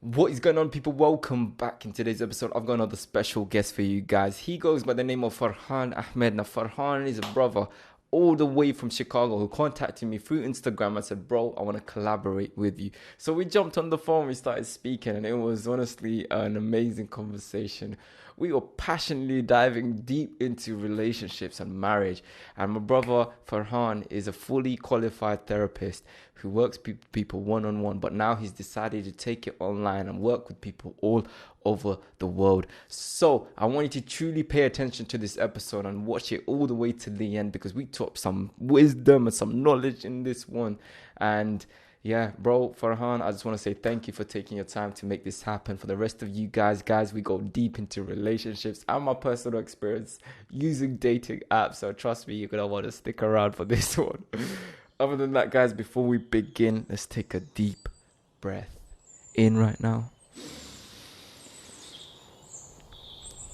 What is going on, people? Welcome back. In today's episode, I've got another special guest for you guys. He goes by the name of Farhan Ahmed. Now, Farhan is a brother all the way from Chicago who contacted me through Instagram and said, bro, I want to collaborate with you. So we jumped on the phone, we started speaking, and it was honestly an amazing conversation. We were passionately diving deep into relationships and marriage. And my brother Farhan is a fully qualified therapist who works with people one-on-one, but now he's decided to take it online and work with people all over the world. So I want you to truly pay attention to this episode and watch it all the way to the end, because we talk some wisdom and some knowledge in this one. And yeah, bro, Farhan, I just want to say thank you for taking your time to make this happen. For the rest of you guys, we go deep into relationships and my personal experience using dating apps. So trust me, you're going to want to stick around for this one. Other than that, guys, before we begin, let's take a deep breath in right now.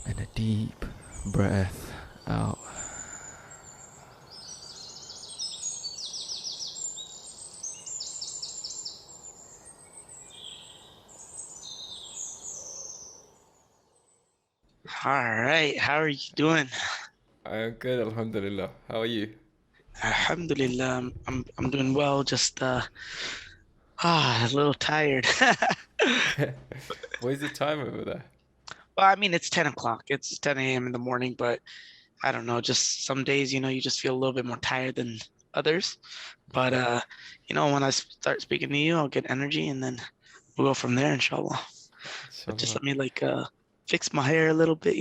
And a deep breath out. All right, how are you doing? I am good, alhamdulillah. How are you? Alhamdulillah, I'm doing well. Just a little tired. What is the time over there? Well, I mean, it's 10 o'clock. It's 10 a.m. in the morning, but I don't know. Just some days, you just feel a little bit more tired than others. But Okay. when I start speaking to you, I'll get energy, and then we'll go from there, inshallah. But just Inshallah. let me fix my hair a little bit.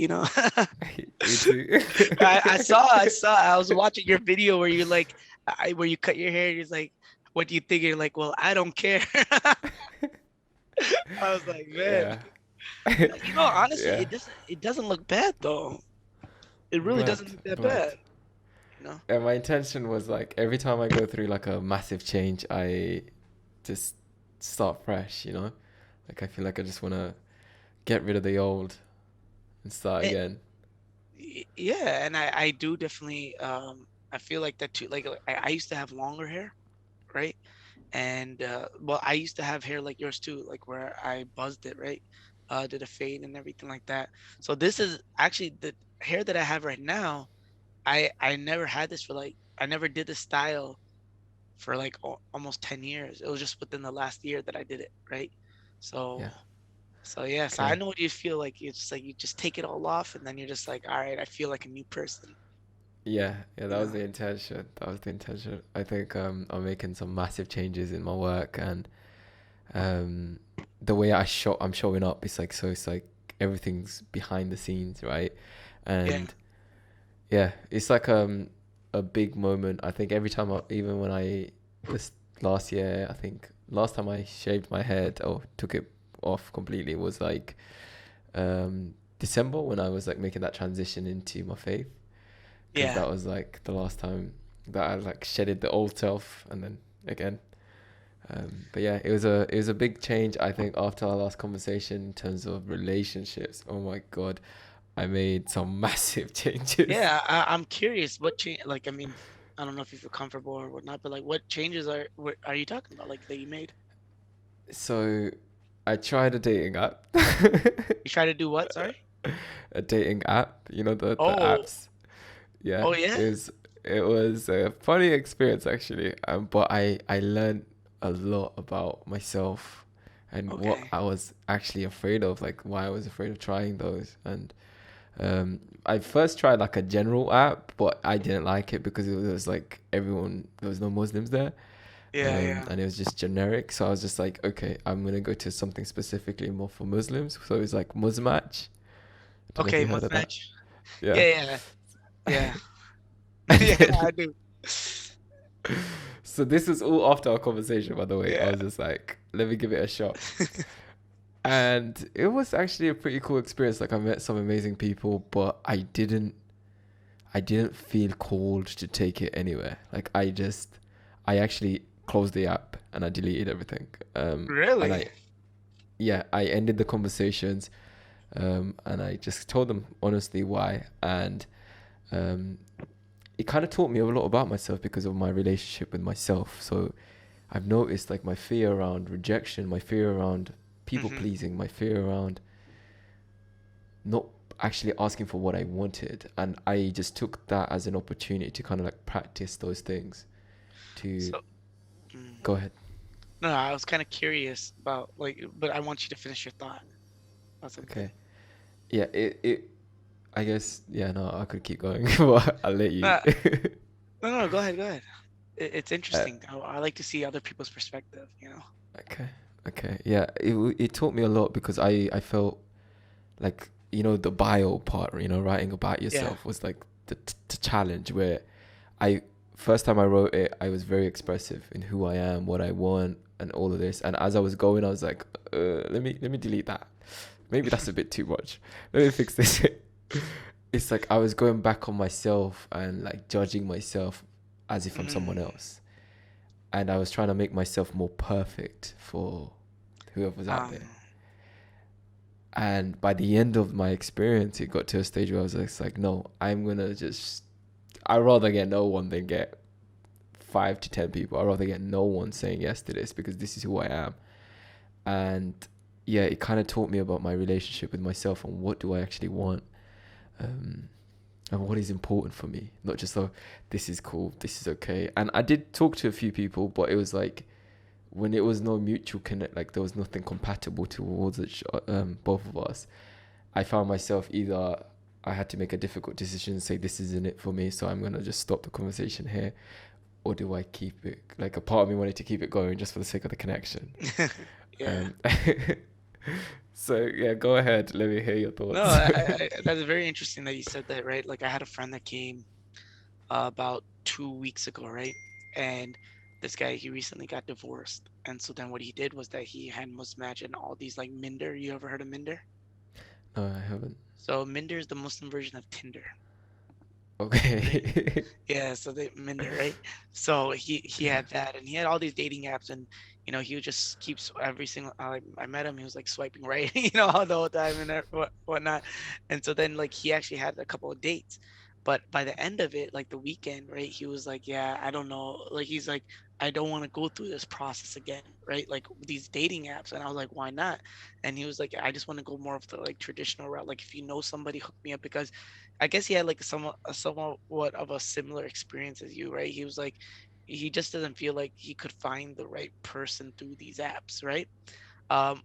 Me too. I was watching your video where where you cut your hair. You're like, what do you think? You're like, well, I don't care. I was like, man, Yeah. honestly, Yeah. it doesn't look bad though. It really Glad. doesn't look that Glad. bad, you know? And my intention was like every time I go through like a massive change, I just start fresh, you know? Like I feel like I just want to get rid of the old and start Eh, again. yeah, and I do definitely I feel like that too. I used to have longer hair, right? And well, I used to have hair like yours too, like where I buzzed it, right? Did a fade and everything like that. So this is actually the hair that I have right now. I never had this for I never did this style for almost 10 years. It was just within the last year that I did it, right? So Yeah. so yeah, so I Okay. know what you feel like. It's just like you just take it all off and then you're just like, all right, I feel like a new person, Yeah, yeah, that you was know? the intention. That was the intention. I think I'm making some massive changes in my work, and um the way I'm showing up, it's like everything's behind the scenes, right? Yeah. And yeah, it's like a big moment. I think every time even when I this last year, I think last time I shaved my head or took it off completely was like December, when I was like making that transition into my faith, because Yeah. that was like the last time that I like shedded the old self and then again. But yeah, it was a big change, I think, after our last conversation in terms of relationships. Oh my God, I made some massive changes. Yeah, I'm curious what change, I mean, I don't know if you feel comfortable or whatnot, but like what changes are you talking about like that you made? So I tried a dating app. You try to do what? Sorry? A dating app, you know, the Oh, apps. Yeah, oh yeah? it was a funny experience actually. But I learned a lot about myself and what Okay. I was actually afraid of, like why I was afraid of trying those. And I first tried like a general app, but I didn't like it because it was like everyone, there was no Muslims there. Yeah, yeah. And it was just generic. So I was just like, okay, I'm gonna go to something specifically more for Muslims. So it's like Musmatch. I don't know if Okay, you heard must of that. match. Yeah. Yeah, yeah, yeah. And Yeah, then, I do. so this was all after our conversation, by the way. I Yeah. was just like, let me give it a shot. And it was actually a pretty cool experience. Like I met some amazing people, but I didn't feel called to take it anywhere. Like I actually closed the app and I deleted everything. And Really? I ended the conversations, and I just told them honestly why. And um, it kind of taught me a lot about myself because of my relationship with myself. So I've noticed like my fear around rejection, my fear around people Mm-hmm. pleasing, my fear around not actually asking for what I wanted. And I just took that as an opportunity to kind of like practice those things to So, mm, go ahead. no, I was kind of curious about like, but I want you to finish your thought about something. Okay. Yeah, it I guess, yeah, no, I could keep going, but I'll let you. No, no, no, go ahead, go ahead. It's uh, interesting. I like to see other people's perspective, you know? okay. Okay. Yeah, it taught me a lot because I felt like, the bio part, writing about Yeah. yourself was like the challenge where I first time I wrote it, I was very expressive in who I am, what I want, and all of this. And as I was going, I was like, let me delete that. Maybe that's a bit too much. Let me fix this. It's like I was going back on myself and like judging myself as if I'm someone Mm. else, and I was trying to make myself more perfect for whoever's out Um, there. And by the end of my experience, it got to a stage where I was just like, no, I'm gonna just. I'd rather get no one than get 5 to 10 people. I'd rather get no one saying yes to this because this is who I am. And yeah, it kind of taught me about my relationship with myself and what do I actually want, um, and what is important for me. Not just, oh, this is cool, this is okay. And I did talk to a few people, but it was like when it was no mutual connect, like there was nothing compatible towards both of us. I found myself either I had to make a difficult decision and say this isn't it for me, so I'm gonna just stop the conversation here, or do I keep it? Like a part of me wanted to keep it going just for the sake of the connection. yeah. Um, so yeah, go ahead. Let me hear your No, thoughts. that's very interesting that you said that, right? Like I had a friend that came about 2 weeks ago, right? And this guy, he recently got divorced. And so then what he did was that he had mismatch and all these like Minder. You ever heard of Minder? No, I haven't. So Minder is the Muslim version of Tinder, right? Okay. Yeah, so they Minder, right? So he Yeah. had that, and he had all these dating apps, and he would just keep every single. I met him, he was like swiping right, all the whole time and whatnot. And so then like he actually had a couple of dates, but by the end of it, like the weekend, right? He was like, yeah, I don't know, like he's like, I don't want to go through this process again, right? Like these dating apps, and I was like, why not? And he was like, I just want to go more of the like traditional route. Like if you know somebody, hook me up because I guess he had like somewhat of a similar experience as you, right? He was like, he just doesn't feel like he could find the right person through these apps, right?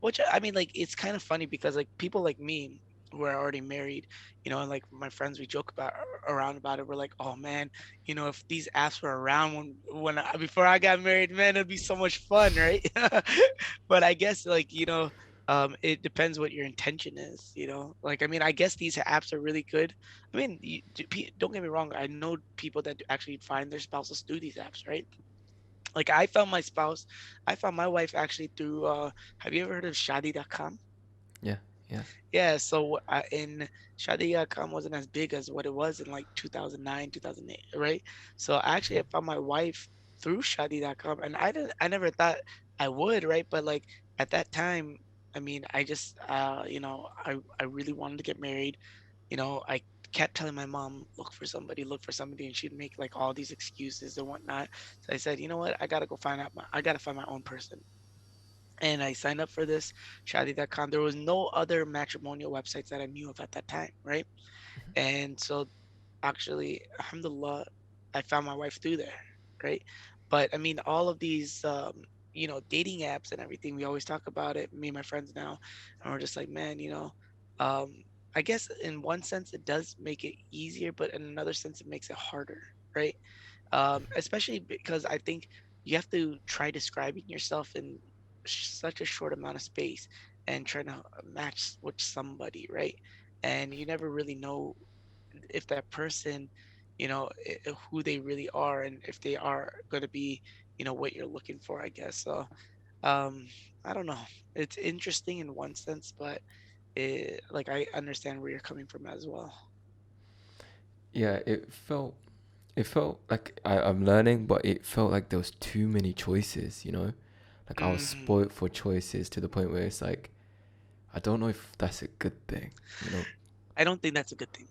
Which I mean, like, it's kind of funny because like people like me who are already married, and like my friends, we joke about around about it. We're like, oh man, if these apps were around before I got married, man, it'd be so much fun, right? But I guess like it depends what your intention is. Like I mean, I guess these apps are really good. I mean, don't get me wrong. I know people that actually find their spouses through these apps, right? Like I found my wife actually through have you ever heard of Shadi.com? Yeah. Yeah. Yeah, so in Shadi.com wasn't as big as what it was in like 2009, 2008, right? So actually I found my wife through Shadi.com, and I never thought I would, right? But like at that time, I mean, I just I really wanted to get married. I kept telling my mom, look for somebody, and she'd make like all these excuses and whatnot. So I said, you know what? I gotta find my own person. And I signed up for this Shadi.com. There was no other matrimonial websites that I knew of at that time, right? And so actually, alhamdulillah, I found my wife through there, right? But I mean, all of these, dating apps and everything, we always talk about it, me and my friends now, and we're just like, man, um, I guess in one sense it does make it easier, but in another sense it makes it harder, right? Especially because I think you have to try describing yourself in such a short amount of space and trying to match with somebody, right? And you never really know if that person, who they really are, and if they are going to be, what you're looking for, I guess. So, um, I don't know. It's interesting in one sense, but like I understand where you're coming from as well. Yeah. It felt like I'm learning, but it felt like there was too many choices. Like I was Hmm. spoiled for choices to the point where it's like I don't know if that's a good thing. I don't think that's a good thing.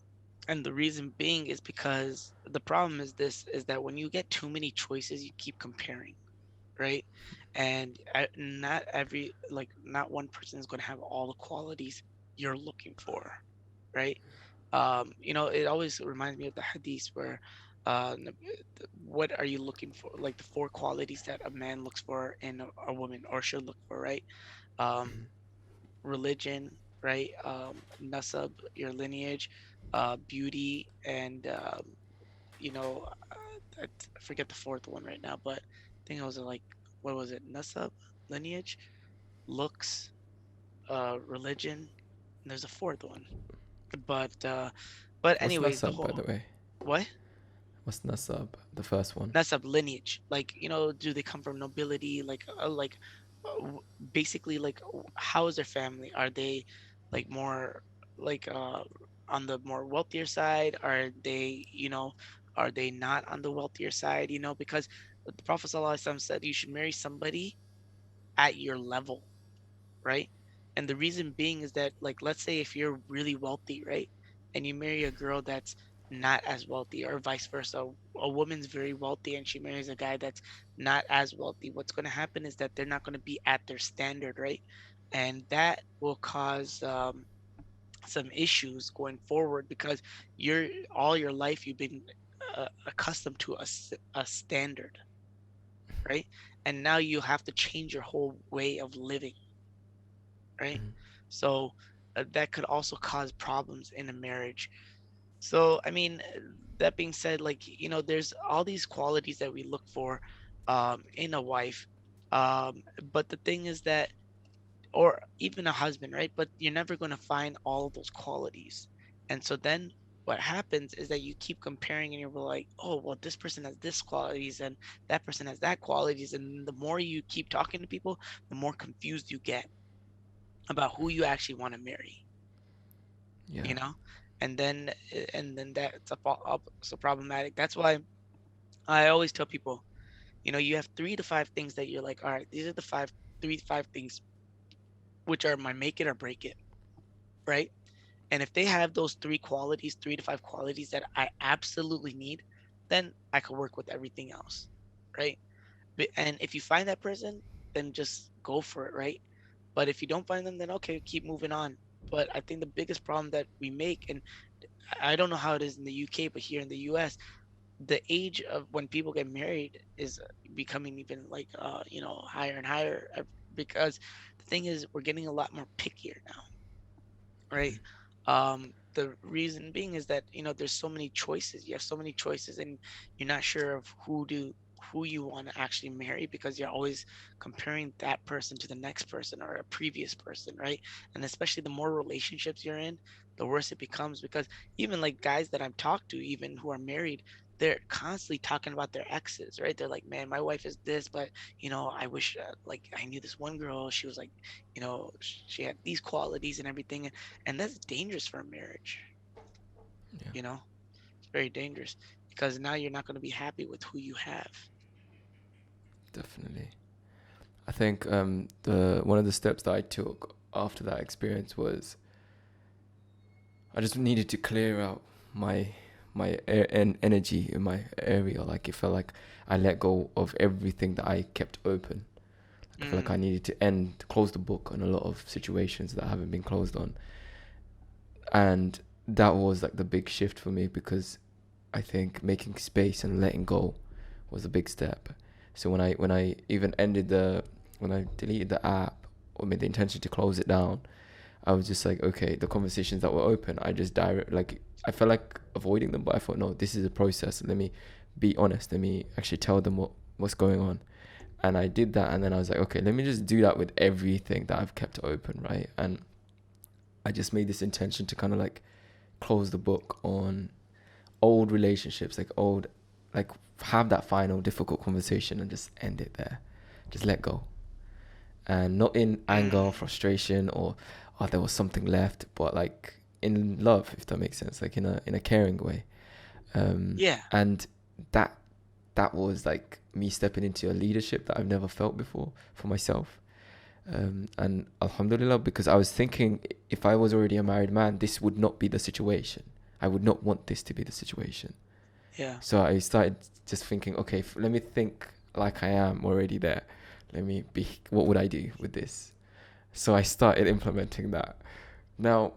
And the reason being is because the problem is that when you get too many choices, you keep comparing, right? and not one person is going to have all the qualities you're looking for, right? It always reminds me of the hadith where, what are you looking for? Like the four qualities that a man looks for in a woman or should look for, right? Um, Religion, right? Nasab, your lineage, beauty, and you know, I forget the fourth one right now, but I think it was like, what was it? Nasab, lineage, looks, religion, and there's a fourth one. But What's anyways, the nasab, by whole the way? what? What's nasab? The first one. Nasab, lineage. Like, do they come from nobility? Uh, basically, like, how is their family? Are they like more like on the more wealthier side? Are they not on the wealthier side? Because the Prophet ﷺ said you should marry somebody at your level, right? And the reason being is that, like, let's say if you're really wealthy, right, and you marry a girl that's not as wealthy, or vice versa, a woman's very wealthy and she marries a guy that's not as wealthy, what's going to happen is that they're not going to be at their standard, right? And that will cause some issues going forward, because you're all your life you've been accustomed to a standard, right? And now you have to change your whole way of living, right? So that could also cause problems in a marriage. So, I mean, that being said, like, there's all these qualities that we look for in a wife. But the thing is that, or even a husband, right? But you're never going to find all of those qualities. And so then what happens is that you keep comparing and you're like, oh, well, this person has this qualities and that person has that qualities. And the more you keep talking to people, the more confused you get about who you actually want to marry, Yeah. you know and then that's so problematic. That's why I always tell people, you have 3 to 5 things that you're like, all right, these are the 3 to 5 things which are my make it or break it, right? And if they have those 3 to 5 qualities that I absolutely need, then I could work with everything else, right? And if you find that person, then just go for it, right? But if you don't find them, then okay, keep moving on. But I think the biggest problem that we make, and I don't know how it is in the UK, but here in the US, the age of when people get married is becoming even like higher and higher, because the thing is we're getting a lot more pickier now, right? The reason being is that there's so many choices. You have so many choices, and you're not sure of who you want to actually marry, because you're always comparing that person to the next person or a previous person, right? And especially the more relationships you're in, the worse it becomes, because even like guys that I've talked to, even who are married, they're constantly talking about their exes, right? They're like, man, my wife is this, but I wish like I knew this one girl. She was like, she had these qualities and everything, and that's dangerous for a marriage. Yeah. you know it's very dangerous, because now you're not going to be happy with who you have. Definitely. I think the one of the steps that I took after that experience was I just needed to clear out my energy in my area. Like it felt like I let go of everything that I kept open. Like I feel like I mm, needed to close the book on a lot of situations that haven't been closed on, and that was like the big shift for me, because I think making space and letting go was a big step. So when I even when I deleted the app or made the intention to close it down, I was just like, okay, the conversations that were open, I just I felt like avoiding them, but I thought, no, this is a process. Let me be honest. Let me actually tell them what's going on. And I did that, and then I was like, okay, let me just do that with everything that I've kept open, right? And I just made this intention to kind of like close the book on old relationships, like have that final difficult conversation and just end it there. Just let go. And not in anger or mm, frustration or, oh, there was something left, but like in love, if that makes sense, like in a caring way. yeah. And that that was like me stepping into a leadership that I've never felt before for myself. And alhamdulillah, because I was thinking, if I was already a married man, this would not be the situation. I would not want this to be the situation. Yeah. So I started just thinking, okay, let me think like I am already there. what would I do with this? So I started implementing that. Now,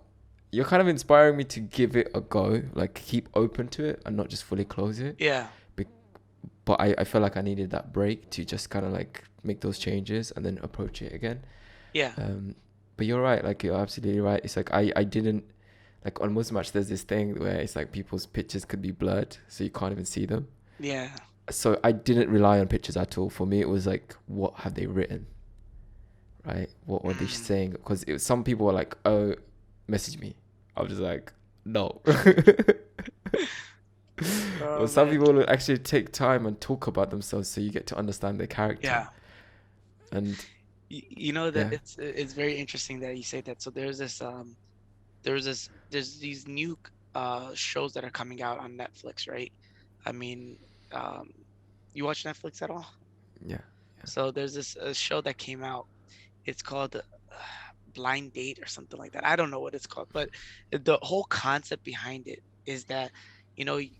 you're kind of inspiring me to give it a go, like keep open to it and not just fully close it. Yeah. But I feel like I needed that break to just kind of like make those changes and then approach it again. Yeah. But you're right, like you're absolutely right. It's like I didn't, like on Muslim there's this thing where it's like people's pictures could be blurred, so you can't even see them. Yeah. So I didn't rely on pictures at all. For me, it was like, what have they written, right? What were they Mm. saying? Because some people were like, oh, message me. I was just like, no. Well, Oh some man. people will actually take time and talk about themselves, so you get to understand their character. Yeah. And You know that yeah, it's very interesting that you say that. So there's these new shows that are coming out on Netflix, right? I mean, um, you watch Netflix at all? yeah, So there's this show that came out. It's called Blind Date or something like that. I don't know what it's called, but the whole concept behind it is that,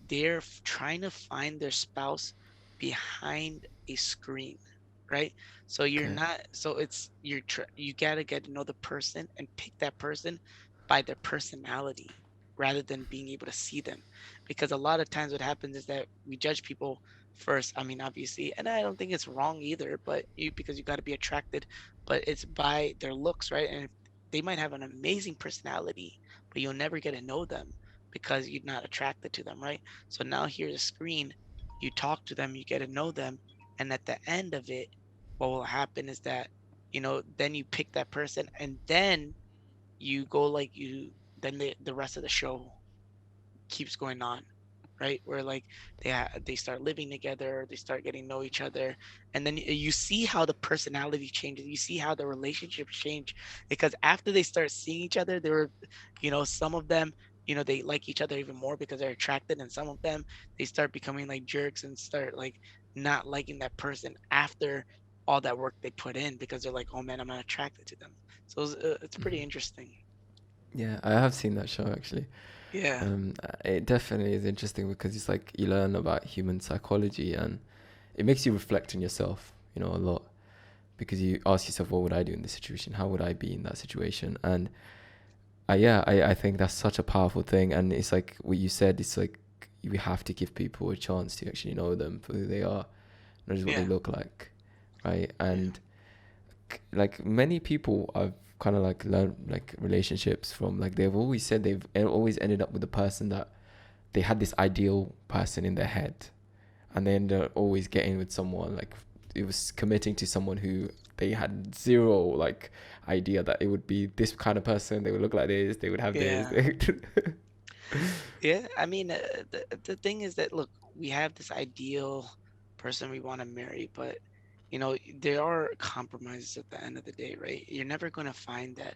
they're trying to find their spouse behind a screen, right? So you're okay, not, so you gotta get to know the person and pick that person by their personality rather than being able to see them. Because a lot of times what happens is that we judge people first. I mean, obviously, and I don't think it's wrong either, but because you got to be attracted, but it's by their looks, right? And if they might have an amazing personality, but you'll never get to know them because you're not attracted to them, right? So now here's a screen, you talk to them, you get to know them, and at the end of it, what will happen is that, then you pick that person, and then you go like you, then the rest of the show keeps going on, right? Where like they start living together, they start getting to know each other, and then you see how the personality changes. You see how the relationships change because after they start seeing each other, they were, some of them, they like each other even more because they're attracted, and some of them they start becoming like jerks and start like not liking that person after all that work they put in because they're like, oh man, I'm not attracted to them. So it's pretty interesting. yeah. I have seen that show actually. Yeah. It definitely is interesting because it's like you learn about human psychology and it makes you reflect on yourself, a lot. Because you ask yourself, what would I do in this situation? How would I be in that situation? And I think that's such a powerful thing. And it's like what you said, it's like we have to give people a chance to actually know them for who they are, not just what they Yeah. look like, right? Yeah. And like many people I've kind of like learned like relationships from, like they've always said they've always ended up with the person that they had this ideal person in their head, and then they're always getting with someone like it was committing to someone who they had zero like idea that it would be this kind of person. They would look like this. They would have this. Yeah. Yeah, I mean, the thing is that look, we have this ideal person we want to marry, but there are compromises at the end of the day, right? You're never going to find that.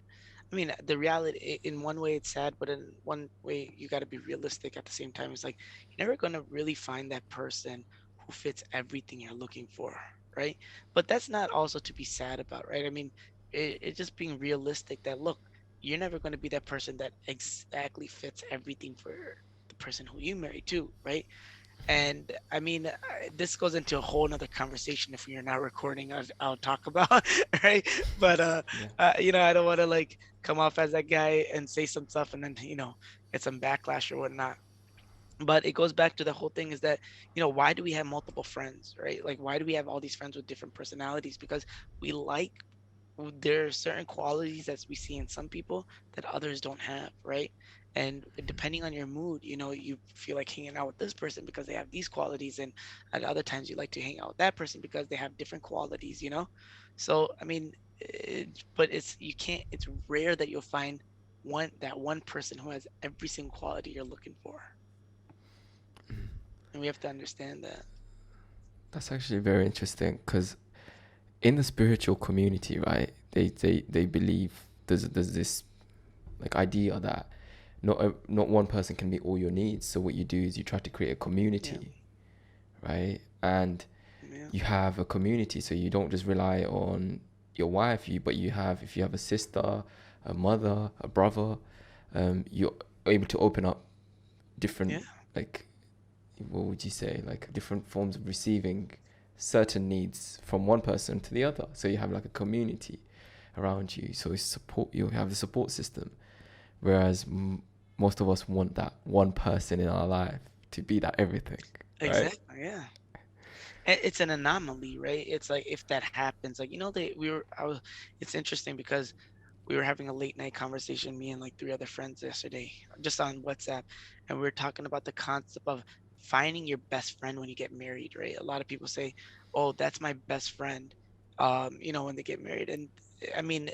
I mean, the reality, in one way, it's sad, but in one way, you got to be realistic at the same time. It's like you're never going to really find that person who fits everything you're looking for, right? But that's not also to be sad about, right? I mean, it's just being realistic that look, you're never going to be that person that exactly fits everything for the person who you marry too, right? And I mean, this goes into a whole nother conversation. If you're not recording, I'll talk about, right? But Yeah. I don't want to like come off as that guy and say some stuff and then get some backlash or whatnot. But it goes back to the whole thing is that why do we have multiple friends, right? Like why do we have all these friends with different personalities? Because we like, there are certain qualities that we see in some people that others don't have, right? And depending on your mood, you feel like hanging out with this person because they have these qualities, and at other times you like to hang out with that person because they have different qualities. So I mean, but you can't. It's rare that you'll find one person who has every single quality you're looking for, and we have to understand that. That's actually very interesting because in the spiritual community, right? They believe there's this like idea that not one person can meet all your needs. So what you do is you try to create a Yeah, community, right? And yeah, you have a community, so you don't just rely on your wife, but you have, if you have a sister, a mother, a brother, you're able to open up different, yeah, like, what would you say, like different forms of receiving certain needs from one person to the other. So you have like a community around you. So it's support. You have the support system. Whereas most of us want that one person in our life to be that everything, right? Exactly. Yeah. It's an anomaly, right? It's like if that happens, like it's interesting because we were having a late night conversation, me and like three other friends yesterday, just on WhatsApp, and we were talking about the concept of finding your best friend when you get married, right? A lot of people say, "Oh, that's my best friend," when they get married, and I mean,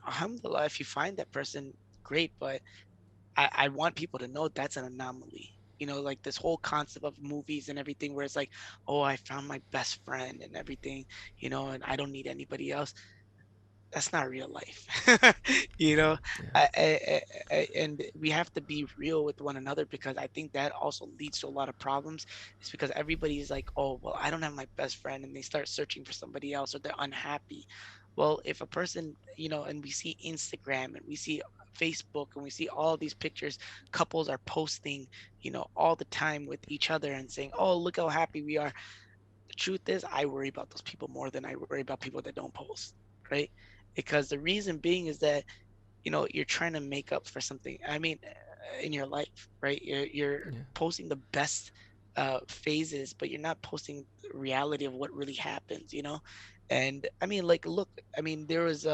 alhamdulillah, if you find that person, great, but I want people to know that's an anomaly. Like this whole concept of movies and everything where it's like, oh, I found my best friend and everything, and I don't need anybody else. That's not real life. you know, Yeah, and we have to be real with one another because I think that also leads to a lot of problems. It's because everybody's like, oh, well, I don't have my best friend, and they start searching for somebody else or they're unhappy. Well, if a person, and we see Instagram and we see Facebook and we see all these pictures, couples are posting, all the time with each other and saying, oh, look how happy we are. The truth is, I worry about those people more than I worry about people that don't post, right? Because the reason being is that you're trying to make up for something. I mean, in your life, right? You're yeah, posting the best phases, but you're not posting the reality of what really happens, And I mean, like, look, I mean, there was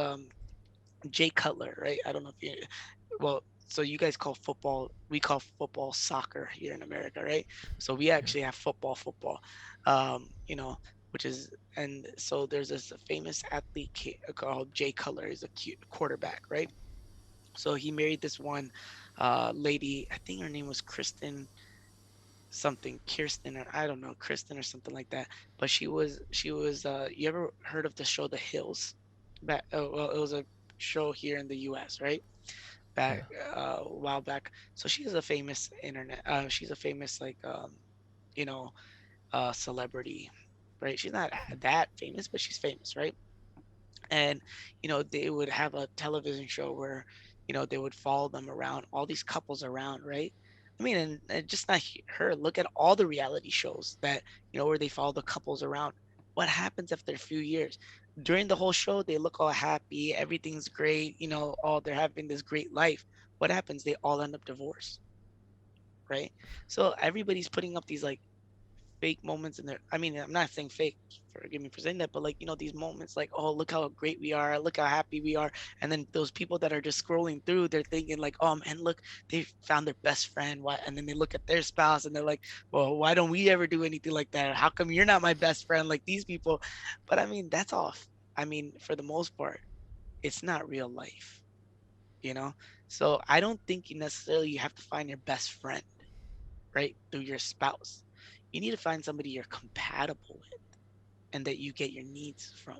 Jay Cutler, right? I don't know if you, well, so you guys call football, we call football soccer here in America, right? So we yeah, actually have football, um, you know, which is, and so there's this famous athlete called Jay Cutler. He's a quarterback, right? So he married this one lady. I think her name was Kristen something, Kirsten, or I don't know, Kristen or something like that. But she was. You ever heard of the show The Hills? Well, it was a show here in the U.S., right? Back yeah, a while back. So she's a famous internet. She's a famous like you know celebrity, right? She's not that famous, but she's famous, right? And they would have a television show where they would follow them around, all these couples around, right? I mean, and just not her. Look at all the reality shows that where they follow the couples around. What happens after a few years? During the whole show, they look all happy, everything's great, all they're having this great life. What happens? They all end up divorced, right? So everybody's putting up these like fake moments in there. I mean, I'm not saying fake, forgive me for saying that, but like, these moments like, oh, look how great we are, look how happy we are. And then those people that are just scrolling through, they're thinking like, oh man, look, they found their best friend. Why? And then they look at their spouse and they're like, well, why don't we ever do anything like that? How come you're not my best friend like these people? But I mean, that's off. I mean, for the most part, it's not real life, you know? So I don't think you necessarily you have to find your best friend, right? Through your spouse. You need to find somebody you're compatible with and that you get your needs from,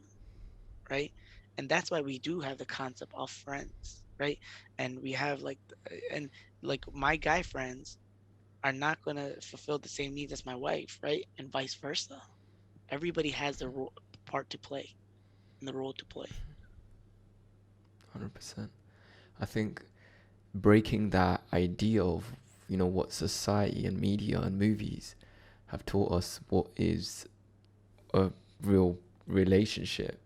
right? And that's why we do have the concept of friends, right? And we have and like my guy friends are not going to fulfill the same needs as my wife, right? And vice versa. Everybody has their part to play and the role to play. 100%. I think breaking that idea of what society and media and movies have taught us what is a real relationship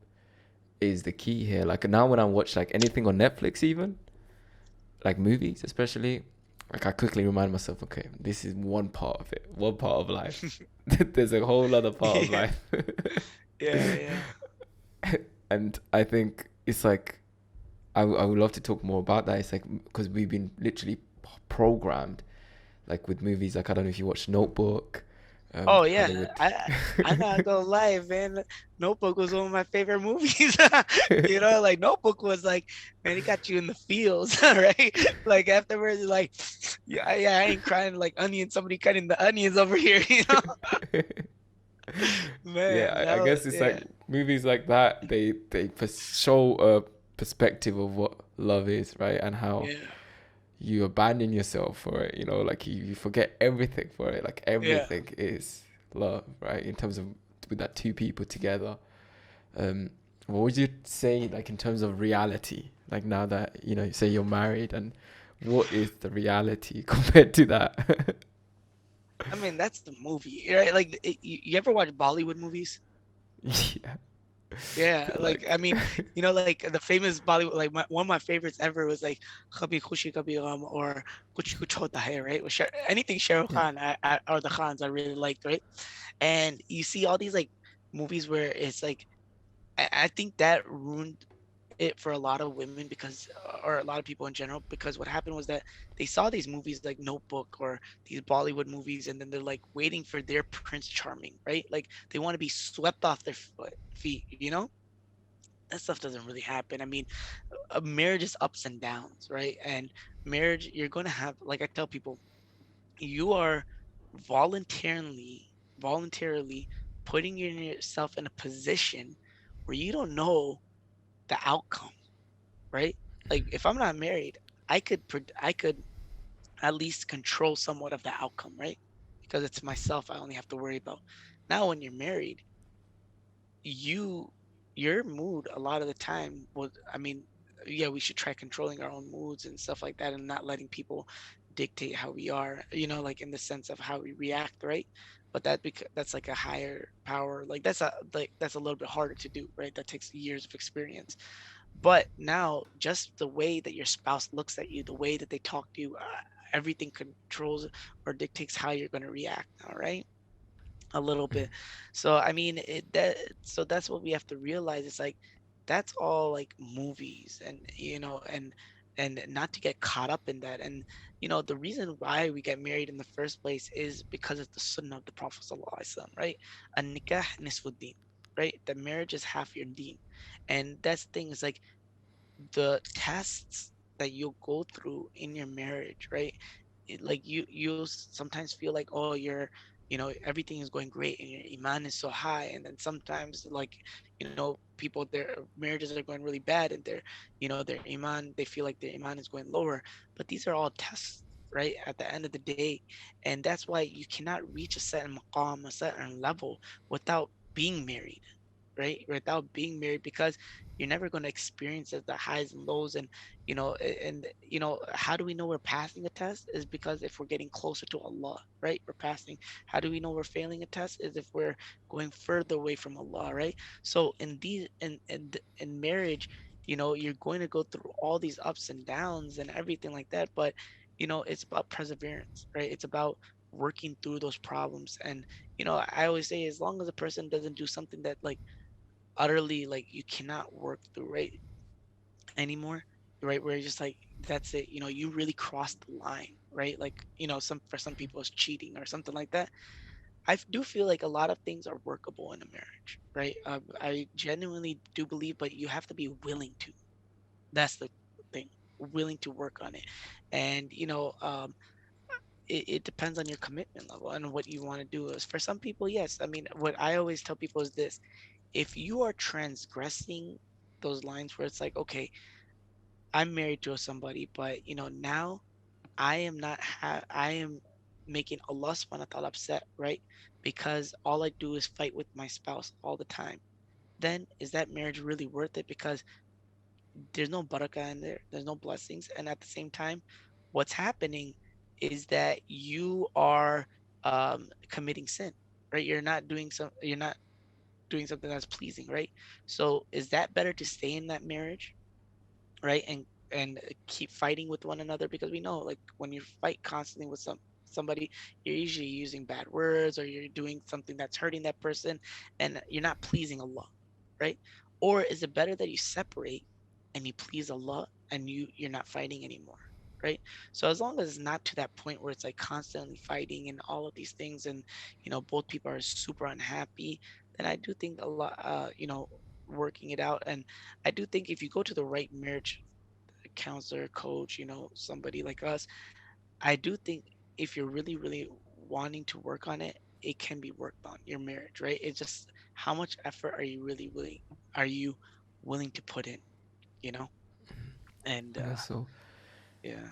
is the key here. Like now when I watch like anything on Netflix, even like movies especially, like I quickly remind myself, okay, this is one part of it, one part of life. There's a whole other part of yeah, life. yeah. And I think it's like I would love to talk more about that. It's like because we've been literally programmed, like with movies. Like I don't know if you watch Notebook, Oh how yeah, they would. I'm not gonna lie, man. Notebook was one of my favorite movies. Like Notebook was like, man, it got you in the feels, right? Like afterwards, like, yeah, yeah, I ain't crying like onions. Somebody cutting the onions over here, Man, Yeah, I guess it's like yeah, movies like that. They show a perspective of what love is, right, and how yeah, you abandon yourself for it. Like you forget everything for it. Like yeah. everything is love, right? In terms of with that two people together. Um, what would you say, like in terms of reality? Like now that say you're married, and what is the reality compared to that? I mean, that's the movie, right? Like, you ever watch Bollywood movies? Yeah. Yeah, like Like, I mean, like the famous Bollywood, like one of my favorites ever was like Kabhi Khushi Kabhi Gham or Kuch Kuch Hota Hai, right? Anything Shah Rukh yeah. Khan or the Khans I really liked, right? And you see all these like movies where it's like I think that ruined it for a lot of women because or a lot of people in general because what happened was that they saw these movies like Notebook or these Bollywood movies and then they're like waiting for their Prince Charming, right? Like they want to be swept off their feet, that stuff doesn't really happen. I mean, a marriage is ups and downs, right? And marriage, you're going to have, like I tell people, you are voluntarily, voluntarily putting yourself in a position where you don't know the outcome, right? Like if I'm not married, I could at least control somewhat of the outcome, right? Because it's myself I only have to worry about. Now when you're married, you your mood a lot of the time will I mean yeah we should try controlling our own moods and stuff like that and not letting people dictate how we are like in the sense of how we react, right? But that's like a higher power, like that's a little bit harder to do, right? That takes years of experience. But now just the way that your spouse looks at you, the way that they talk to you, everything controls or dictates how you're going to react, all right? A little bit. So I mean, so that's what we have to realize. It's like that's all like movies, and and not to get caught up in that. And the reason why we get married in the first place is because of the sunnah of the Prophet sallallahu alaihi wasallam, right? An nikah nisfuddin, right? The marriage is half your deen, and that's the thing. Is like the tests that you'll go through in your marriage, right? Like you sometimes feel like, oh, everything is going great and your iman is so high, and then sometimes like people, their marriages are going really bad and their iman, they feel like their iman is going lower. But these are all tests, right, at the end of the day. And that's why you cannot reach a certain maqam, a certain level, without being married, right? Without being married, because you're never going to experience the highs and lows. And how do we know we're passing a test? Is because if we're getting closer to Allah, right? We're passing. How do we know we're failing a test? Is if we're going further away from Allah, right? So in marriage, you're going to go through all these ups and downs and everything like that. But it's about perseverance, right? It's about working through those problems. And I always say, as long as a person doesn't do something that like utterly like you cannot work through, right, anymore, right, where you're just like, that's it, you really crossed the line, right? Like some for some people it's cheating or something like that. Do feel like a lot of things are workable in a marriage, right? I genuinely do believe, but you have to be willing to. That's the thing, willing to work on it. And it depends on your commitment level and what you want to do. Is for some people, yes, I mean, what I always tell people is this: if you are transgressing those lines where it's like, okay, I'm married to somebody, but now I am making Allah subhanahu wa ta'ala upset, right? Because all I do is fight with my spouse all the time. Then is that marriage really worth it? Because there's no barakah in there, there's no blessings, and at the same time, what's happening is that you are committing sin, right? You're not doing something that's pleasing, right? So is that better to stay in that marriage, right? And keep fighting with one another, because we know like when you fight constantly with somebody, you're usually using bad words or you're doing something that's hurting that person and you're not pleasing Allah, right? Or is it better that you separate and you please Allah and you're not fighting anymore, right? So as long as it's not to that point where it's like constantly fighting and all of these things, and both people are super unhappy, then I do think a lot, working it out. And I do think if you go to the right marriage counselor, coach, somebody like us, I do think if you're really, really wanting to work on it, it can be worked on, your marriage, right? It's just how much effort are you willing to put in, you know? And I guess so. yeah.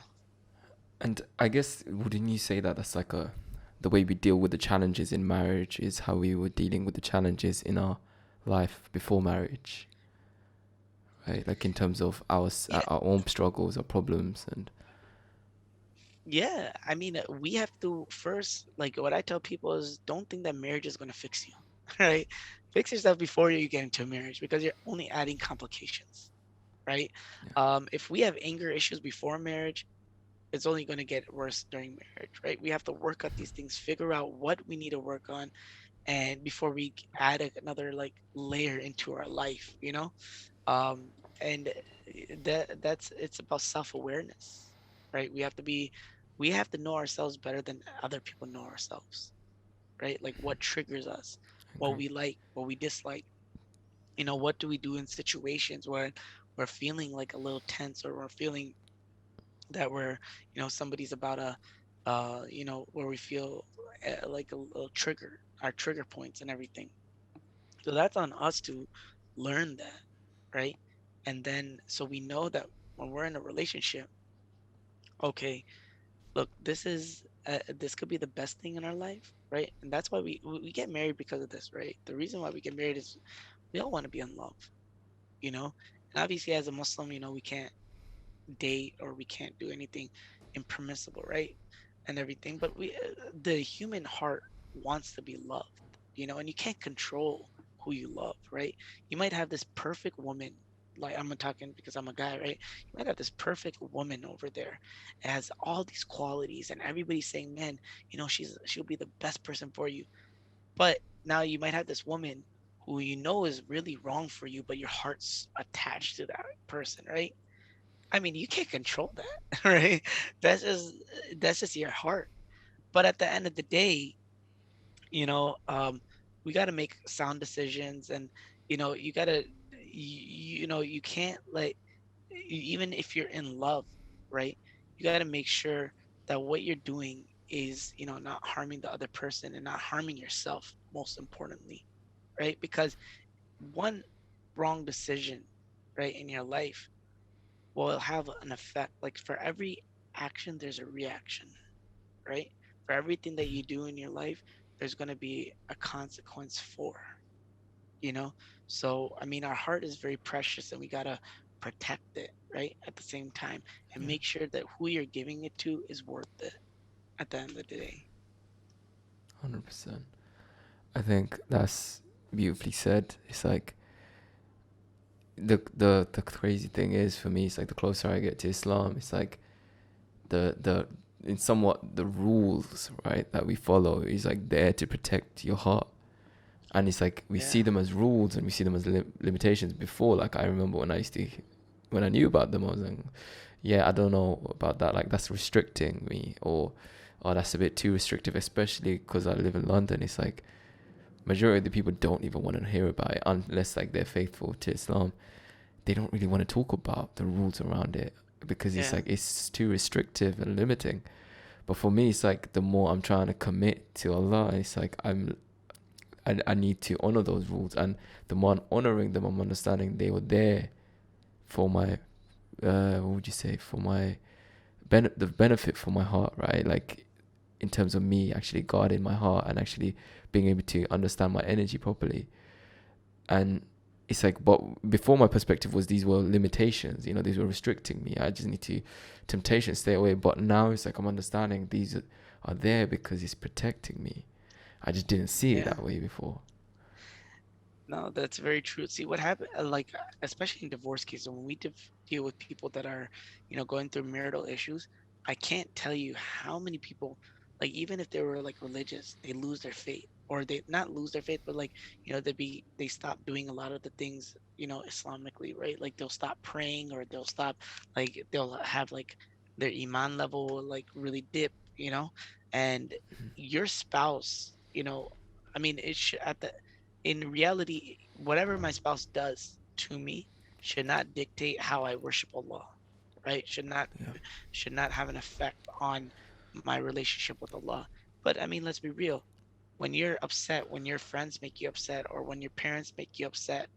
And I guess, wouldn't you say that that's like the way we deal with the challenges in marriage is how we were dealing with the challenges in our life before marriage, right? Like in terms of Yeah, our own struggles, our problems, and yeah. I mean, we have to first, like what I tell people is don't think that marriage is going to fix you, right? Fix yourself before you get into a marriage because you're only adding complications, right? Yeah. If we have anger issues before marriage, it's only going to get worse during marriage, right? We have to work out these things, figure out what we need to work on, and before we add another like layer into our life, um, and that's it's about self-awareness, right? We have to know ourselves better than other people know ourselves, right? Like what triggers us, what Agree. we like, what we dislike. What do we do in situations where we're feeling like a little tense, or we're feeling that somebody's about where we feel like a little trigger, our trigger points and everything. So that's on us to learn that, right? And then so we know that when we're in a relationship, okay, look, this could be the best thing in our life, right? And that's why we get married because of this, right? The reason why we get married is we all want to be in love, you know. And obviously, as a Muslim, we can't date or we can't do anything impermissible, right? And everything. But the human heart wants to be loved, and you can't control who you love, right? You might have this perfect woman, like I'm talking because I'm a guy, right? You might have this perfect woman over there, has all these qualities, and everybody's saying, man, she'll be the best person for you. But now you might have this woman who is really wrong for you, but your heart's attached to that person, right? I mean, you can't control that, right? That's just that's just your heart. But at the end of the day, you know, um, we got to make sound decisions, and you gotta, you can't even if you're in love, right? You got to make sure that what you're doing is, not harming the other person and not harming yourself, most importantly, right? Because one wrong decision, right, in your life will have an effect. Like for every action, there's a reaction, right? For everything that you do in your life, there's going to be a consequence for, you know? So, I mean, our heart is very precious and we got to protect it, right? At the same time, and Yeah. make sure that who you're giving it to is worth it at the end of the day. 100%. I think that's beautifully said. It's like the crazy thing is for me, it's like the closer I get to Islam, it's like the in somewhat the rules, right, that we follow is like there to protect your heart. And it's like we Yeah. see them as rules and we see them as limitations before. Like I remember when I knew about them, I was like, yeah, I don't know about that, like that's restricting me, or oh, that's a bit too restrictive, especially because I live in London. It's like majority of the people don't even want to hear about it unless like they're faithful to Islam. They don't really want to talk about the rules around it because it's Yeah. like it's too restrictive and limiting. But for me, it's like the more I'm trying to commit to Allah, it's like I need to honor those rules, and the more I'm honoring them, I'm understanding they were there for my what would you say, for my the benefit for my heart, right? Like in terms of me actually guarding my heart and actually being able to understand my energy properly. And it's like, but before my perspective was these were limitations, these were restricting me. I just need to temptation stay away. But now it's like I'm understanding these are there because it's protecting me. I just didn't see it Yeah. that way before. No, that's very true. See what happened, like especially in divorce cases, when we deal with people that are, going through marital issues, I can't tell you how many people, like even if they were like religious, they lose their faith, or they not lose their faith, but like, they stop doing a lot of the things, Islamically, right? Like they'll stop praying, or they'll stop, like they'll have like their iman level like really dip, and your spouse, I mean, it should at the in reality, whatever my spouse does to me should not dictate how I worship Allah, right? Yeah. Should not have an effect on my relationship with Allah. But I mean, let's be real. When you're upset, when your friends make you upset, or when your parents make you upset,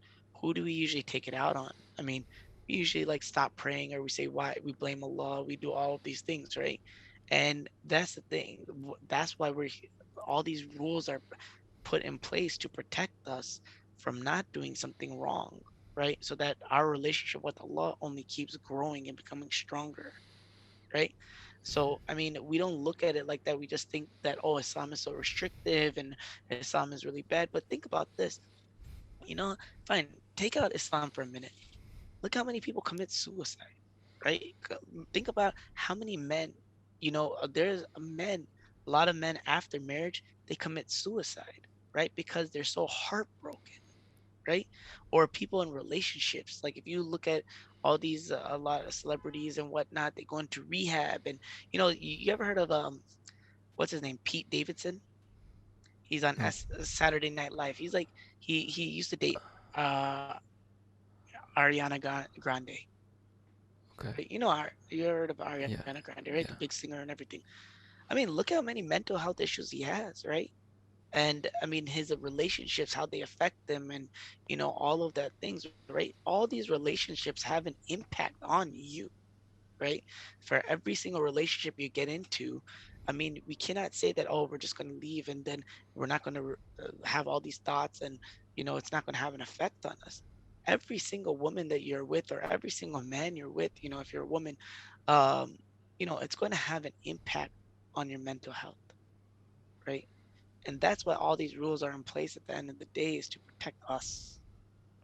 who do we usually take it out on? I mean, we usually like stop praying, or we say why we blame Allah, we do all of these things, right? And that's the thing. That's why all these rules are put in place to protect us from not doing something wrong, right? So that our relationship with Allah only keeps growing and becoming stronger, right? So, I mean, we don't look at it like that. We just think that, oh, Islam is so restrictive and Islam is really bad. But think about this. You know, fine. Take out Islam for a minute. Look how many people commit suicide, right? Think about how many men, there's men, a lot of men after marriage, they commit suicide, right? Because they're so heartbroken, right? Or people in relationships. Like if you look at all these, a lot of celebrities and whatnot, they go into rehab. And, you ever heard of, what's his name? Pete Davidson? He's on No. Saturday Night Live. He's like, he used to date uh Ariana Grande, Okay. right? You heard of Yeah. Ariana Grande, right? The Yeah. big singer and everything. I mean, look how many mental health issues he has, right? And I mean, his relationships, how they affect them, and all of that things, right? All these relationships have an impact on you, right? For every single relationship you get into, I mean, we cannot say that, oh, we're just going to leave and then we're not going to have all these thoughts and, it's not going to have an effect on us. Every single woman that you're with, or every single man you're with, if you're a woman, um, it's going to have an impact on your mental health, right? And that's why all these rules are in place at the end of the day, is to protect us.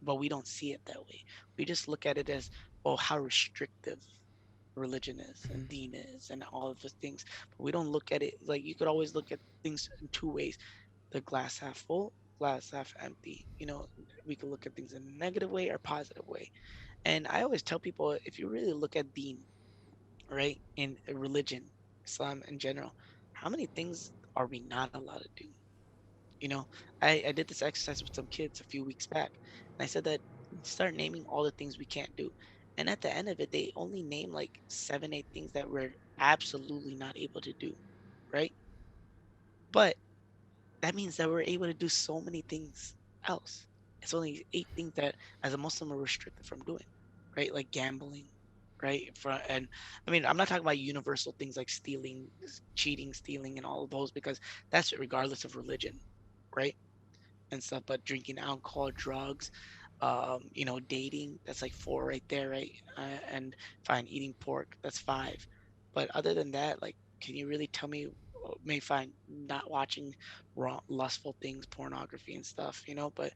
But we don't see it that way. We just look at it as, oh, how restrictive religion is and deen is and all of those things. But we don't look at it like, you could always look at things in two ways: the glass half full, glass half empty. We could look at things in a negative way or positive way. And I always tell people, if you really look at deen, right, in religion, Islam in general, how many things are we not allowed to do? You know, I did this exercise with some kids a few weeks back, and I said that, start naming all the things we can't do. And at the end of it, they only name like 7, 8 things that we're absolutely not able to do, right? But that means that we're able to do so many things else. It's only 8 things that, as a Muslim, are restricted from doing, right? Like gambling, right? And I mean, I'm not talking about universal things like stealing, cheating, stealing, and all of those, because that's regardless of religion, right? And stuff. But drinking alcohol, drugs, dating, that's like 4 right there, right? And fine, eating pork, that's 5. But other than that, like, can you really tell me? May fine, not watching wrong, lustful things, pornography and stuff, but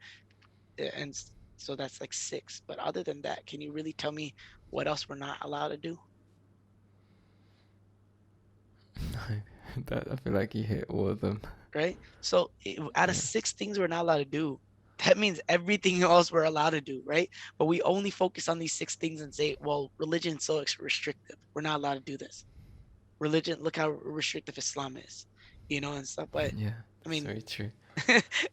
so that's like 6. But other than that, can you really tell me what else we're not allowed to do? That I feel like you hit all of them. Right? So out of Yeah. 6 things we're not allowed to do, that means everything else we're allowed to do, right? But we only focus on these 6 things and say, well, religion's so restrictive. We're not allowed to do this. Religion, look how restrictive Islam is, and stuff. But Yeah. I It's mean, very true.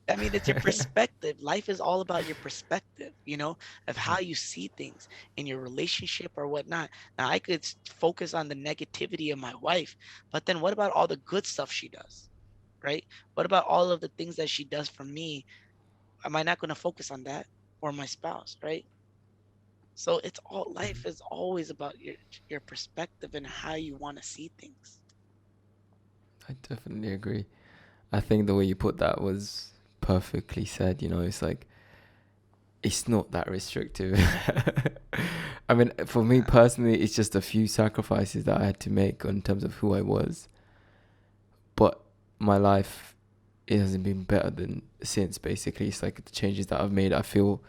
I mean, it's your perspective. Life is all about your perspective, of how you see things in your relationship or whatnot. Now, I could focus on the negativity of my wife, but then what about all the good stuff she does? Right? What about all of the things that she does for me? Am I not going to focus on that, or my spouse, right? So it's all, life is always about your perspective and how you want to see things. I definitely agree. I think the way you put that was perfectly said. It's like it's not that restrictive. I mean, for me Yeah. personally, it's just a few sacrifices that I had to make in terms of who I was. But my life, it hasn't been better than since. Basically, it's like the changes that I've made. I feel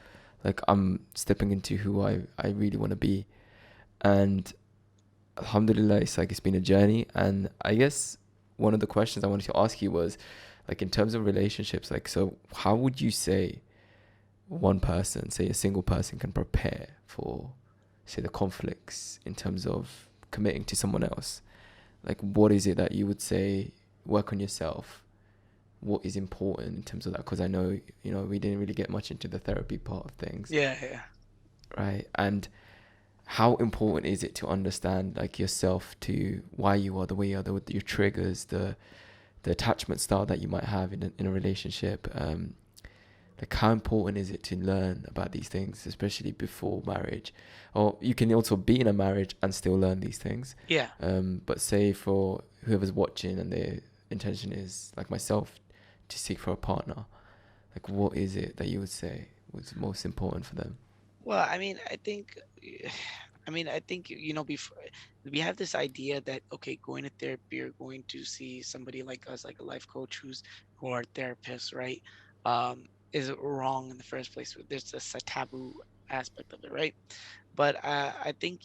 like I'm stepping into who I really want to be, and alhamdulillah, it's like it's been a journey. And I guess one of the questions I wanted to ask you was, like, in terms of relationships, like, so how would you say one person, say a single person, can prepare for, say, the conflicts in terms of committing to someone else? Like, what is it that you would say, work on yourself? What is important in terms of that? Because I know, we didn't really get much into the therapy part of things, Yeah, yeah. right? And how important is it to understand, like, yourself, to why you are the way you are, your triggers, the attachment style that you might have in a relationship? Like, how important is it to learn about these things, especially before marriage? Or you can also be in a marriage and still learn these things. Yeah. But say for whoever's watching and their intention is, like myself, to seek for a partner, like, what is it that you would say was most important for them? Well, I mean, I think, before, we have this idea that, okay, going to therapy or going to see somebody like us, like a life coach who are therapists, right? is wrong in the first place. There's just a taboo aspect of it, right? But I think,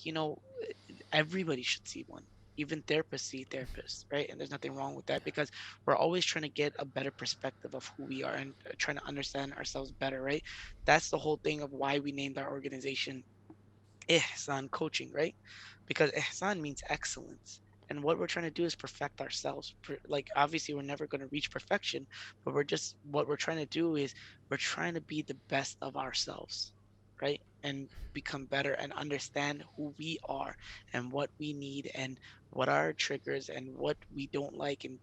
everybody should see one. Even therapists see therapists, right? And there's nothing wrong with that because we're always trying to get a better perspective of who we are and trying to understand ourselves better, right? That's the whole thing of why we named our organization Ihsan Coaching, right? Because Ihsan means excellence. And what we're trying to do is perfect ourselves. Like, obviously, we're never going to reach perfection, but what we're trying to do is we're trying to be the best of ourselves, right? And become better and understand who we are and what we need and what are our triggers and what we don't like and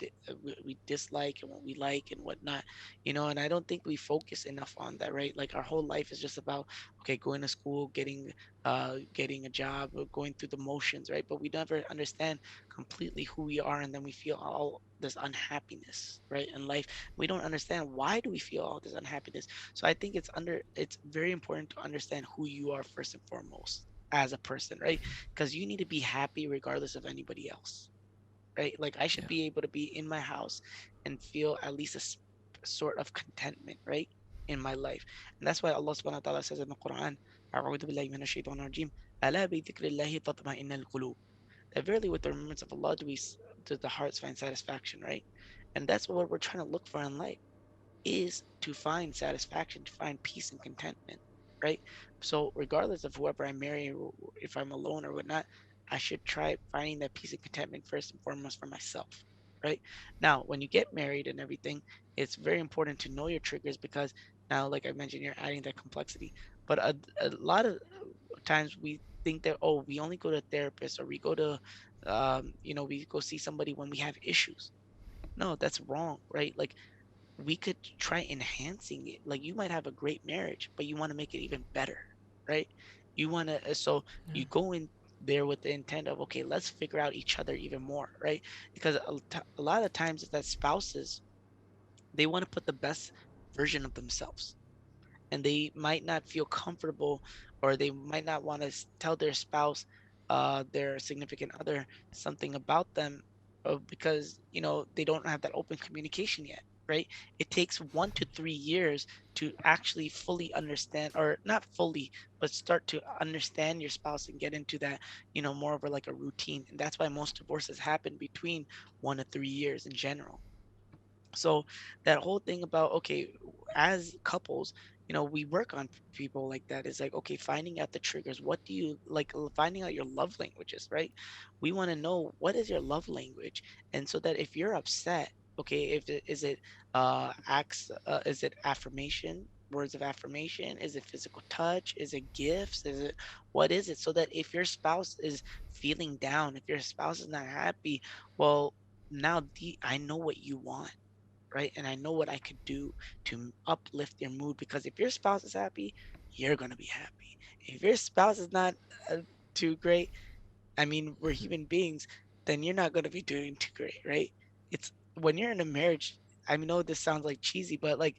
we dislike and what we like and what not, and I don't think we focus enough on that, right? Like, our whole life is just about, okay, going to school, getting a job, or going through the motions, right? But we never understand completely who we are, and then we feel all this unhappiness, right, in life. We don't understand why do we feel all this unhappiness. So I think it's very important to understand who you are first and foremost as a person, right? Because you need to be happy regardless of anybody else, right? Like, I should Yeah. be able to be in my house and feel at least sort of contentment, right, in my life. And that's why Allah subhanahu wa ta'ala says in the Quran, أعوذ بالله من الشيطان الرجيم ألا بذكر الله تطمئن القلوب, that verily with the remembrance of Allah do the hearts find satisfaction, right? And that's what we're trying to look for in life, is to find satisfaction, to find peace and contentment, right? So regardless of whoever I marry, or if I'm alone or whatnot, I should try finding that peace and contentment first and foremost for myself, right? Now, when you get married and everything, it's very important to know your triggers because now, like I mentioned, you're adding that complexity. But a lot of times we think that, oh, we only go to therapists or we go to, we go see somebody when we have issues. No, that's wrong, right? Like, we could try enhancing it. Like, you might have a great marriage, but you want to make it even better, right? You want to, so Yeah. you go in there with the intent of, okay, let's figure out each other even more, right? Because a lot of times it's that spouses, they want to put the best version of themselves, and they might not feel comfortable, or they might not want to tell their spouse, their significant other, something about them, because they don't have that open communication yet, right? It takes 1 to 3 years to actually fully understand, or not fully, but start to understand your spouse and get into that, more of like a routine. And that's why most divorces happen between 1 to 3 years in general. So that whole thing about, okay, as couples, we work on people like that. Is like, okay, finding out the triggers. What do you like? Finding out your love languages, right? We want to know what is your love language, and so that if you're upset, okay, if it is it acts, is it affirmation, words of affirmation, is it physical touch, is it gifts, is it, what is it? So that if your spouse is feeling down, if your spouse is not happy, well, now I know what you want, right? And I know what I could do to uplift your mood, because if your spouse is happy, you're going to be happy. If your spouse is not uh, too great, I mean, we're human beings, then you're not going to be doing too great, right? It's when you're in a marriage, I know this sounds like cheesy, but like,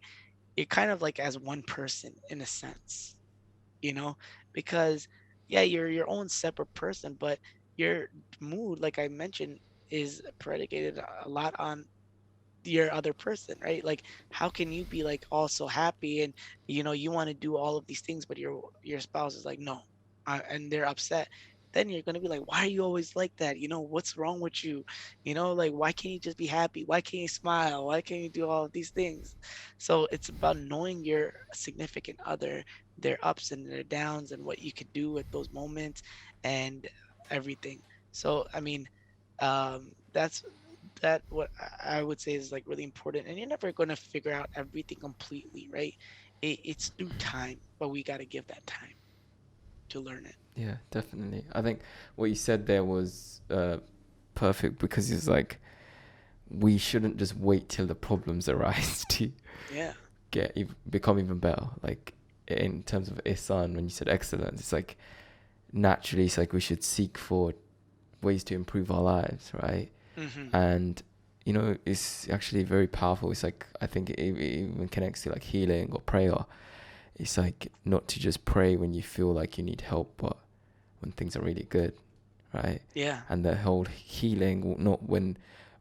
you're kind of like as one person in a sense, you know, because yeah, you're your own separate person, but your mood, like I mentioned, is predicated a lot on your other person, right? Like, how can you be like also happy and you want to do all of these things, but your spouse is like, no, and they're upset. Then you're gonna be like, why are you always like that? What's wrong with you? Like, why can't you just be happy? Why can't you smile? Why can't you do all of these things? So it's about knowing your significant other, their ups and their downs, and what you could do at those moments and everything. So I mean, that's that what I would say is like really important. And you're never going to figure out everything completely, right? It's through time, but we got to give that time to learn it. Yeah, definitely. I think what you said there was perfect, because it's like we shouldn't just wait till the problems arise to Yeah. become even better. Like in terms of Ihsan, when you said excellence, it's like naturally it's like we should seek for ways to improve our lives, right? Hmm. And it's actually very powerful. It's like I think it even connects to like healing or prayer. It's like not to just pray when you feel like you need help, but when things are really good, right? Yeah. And the whole healing, not when,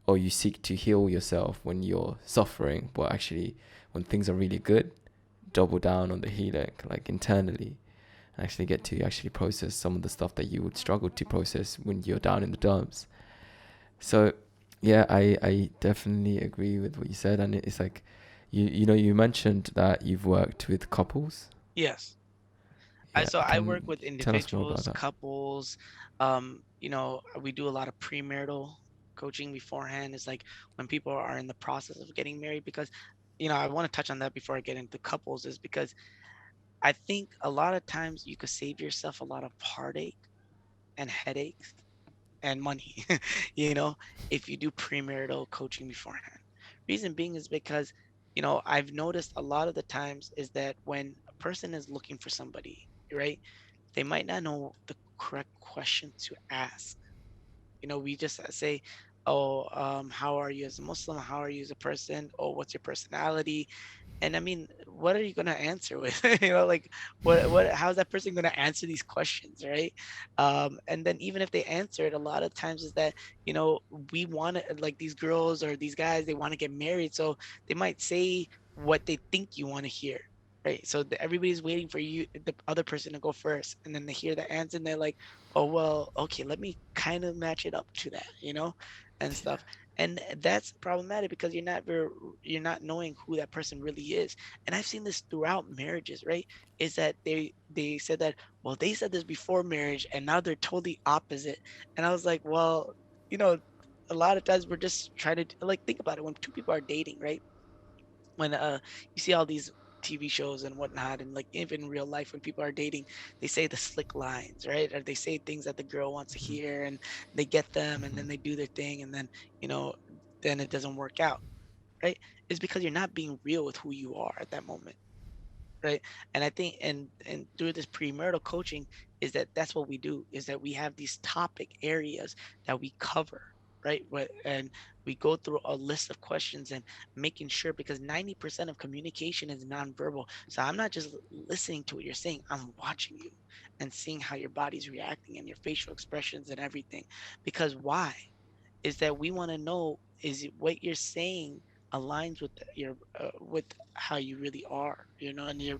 or you seek to heal yourself when you're suffering, but actually when things are really good, double down on the healing, like internally, and actually get to actually process some of the stuff that you would struggle to process when you're down in the dumps. So yeah, I definitely agree with what you said. And it's like, you know, you mentioned that you've worked with couples. Yes. Yeah, I work can with tell us more about individuals, that. couples. We do a lot of premarital coaching beforehand. It's like when people are in the process of getting married, because, I want to touch on that before I get into couples, is because I think a lot of times you could save yourself a lot of heartache and headaches and money, you know, if you do premarital coaching beforehand. Reason being is because, I've noticed a lot of the times is that when a person is looking for somebody, right, they might not know the correct question to ask. We just say, oh, how are you as a Muslim? How are you as a person? Oh, what's your personality? And I mean, what are you gonna answer with? Like how's that person gonna answer these questions, right? And then even if they answer it, a lot of times is that, you know, we want to, like, these girls or these guys, they want to get married, so they might say what they think you want to hear. Right. So everybody's waiting for you, the other person to go first. And then they hear the answer and they're like, oh, well, okay, let me kind of match it up to that, and stuff. And that's problematic because you're not knowing who that person really is. And I've seen this throughout marriages, right? Is that they said that, well, they said this before marriage and now they're totally opposite. And I was like, well, you know a lot of times we're just trying to, like, think about it. When two people are dating, right, when you see all these TV shows and whatnot, and like even in real life, when people are dating, they say the slick lines, right? Or they say things that the girl wants to Mhm, hear, and they get them, and mhm. then they do their thing, and then, you know, then it doesn't work out, right? It's because you're not being real with who you are at that moment, right? And I think, and through this premarital coaching, is that that's what we do, is that we have these topic areas that we cover, right? And we go through a list of questions and making sure, because 90% of communication is nonverbal. So I'm not just listening to what you're saying, I'm watching you and seeing how your body's reacting and your facial expressions and everything. Because why? Is that we want to know, is it what you're saying aligns with your with how you really are, and your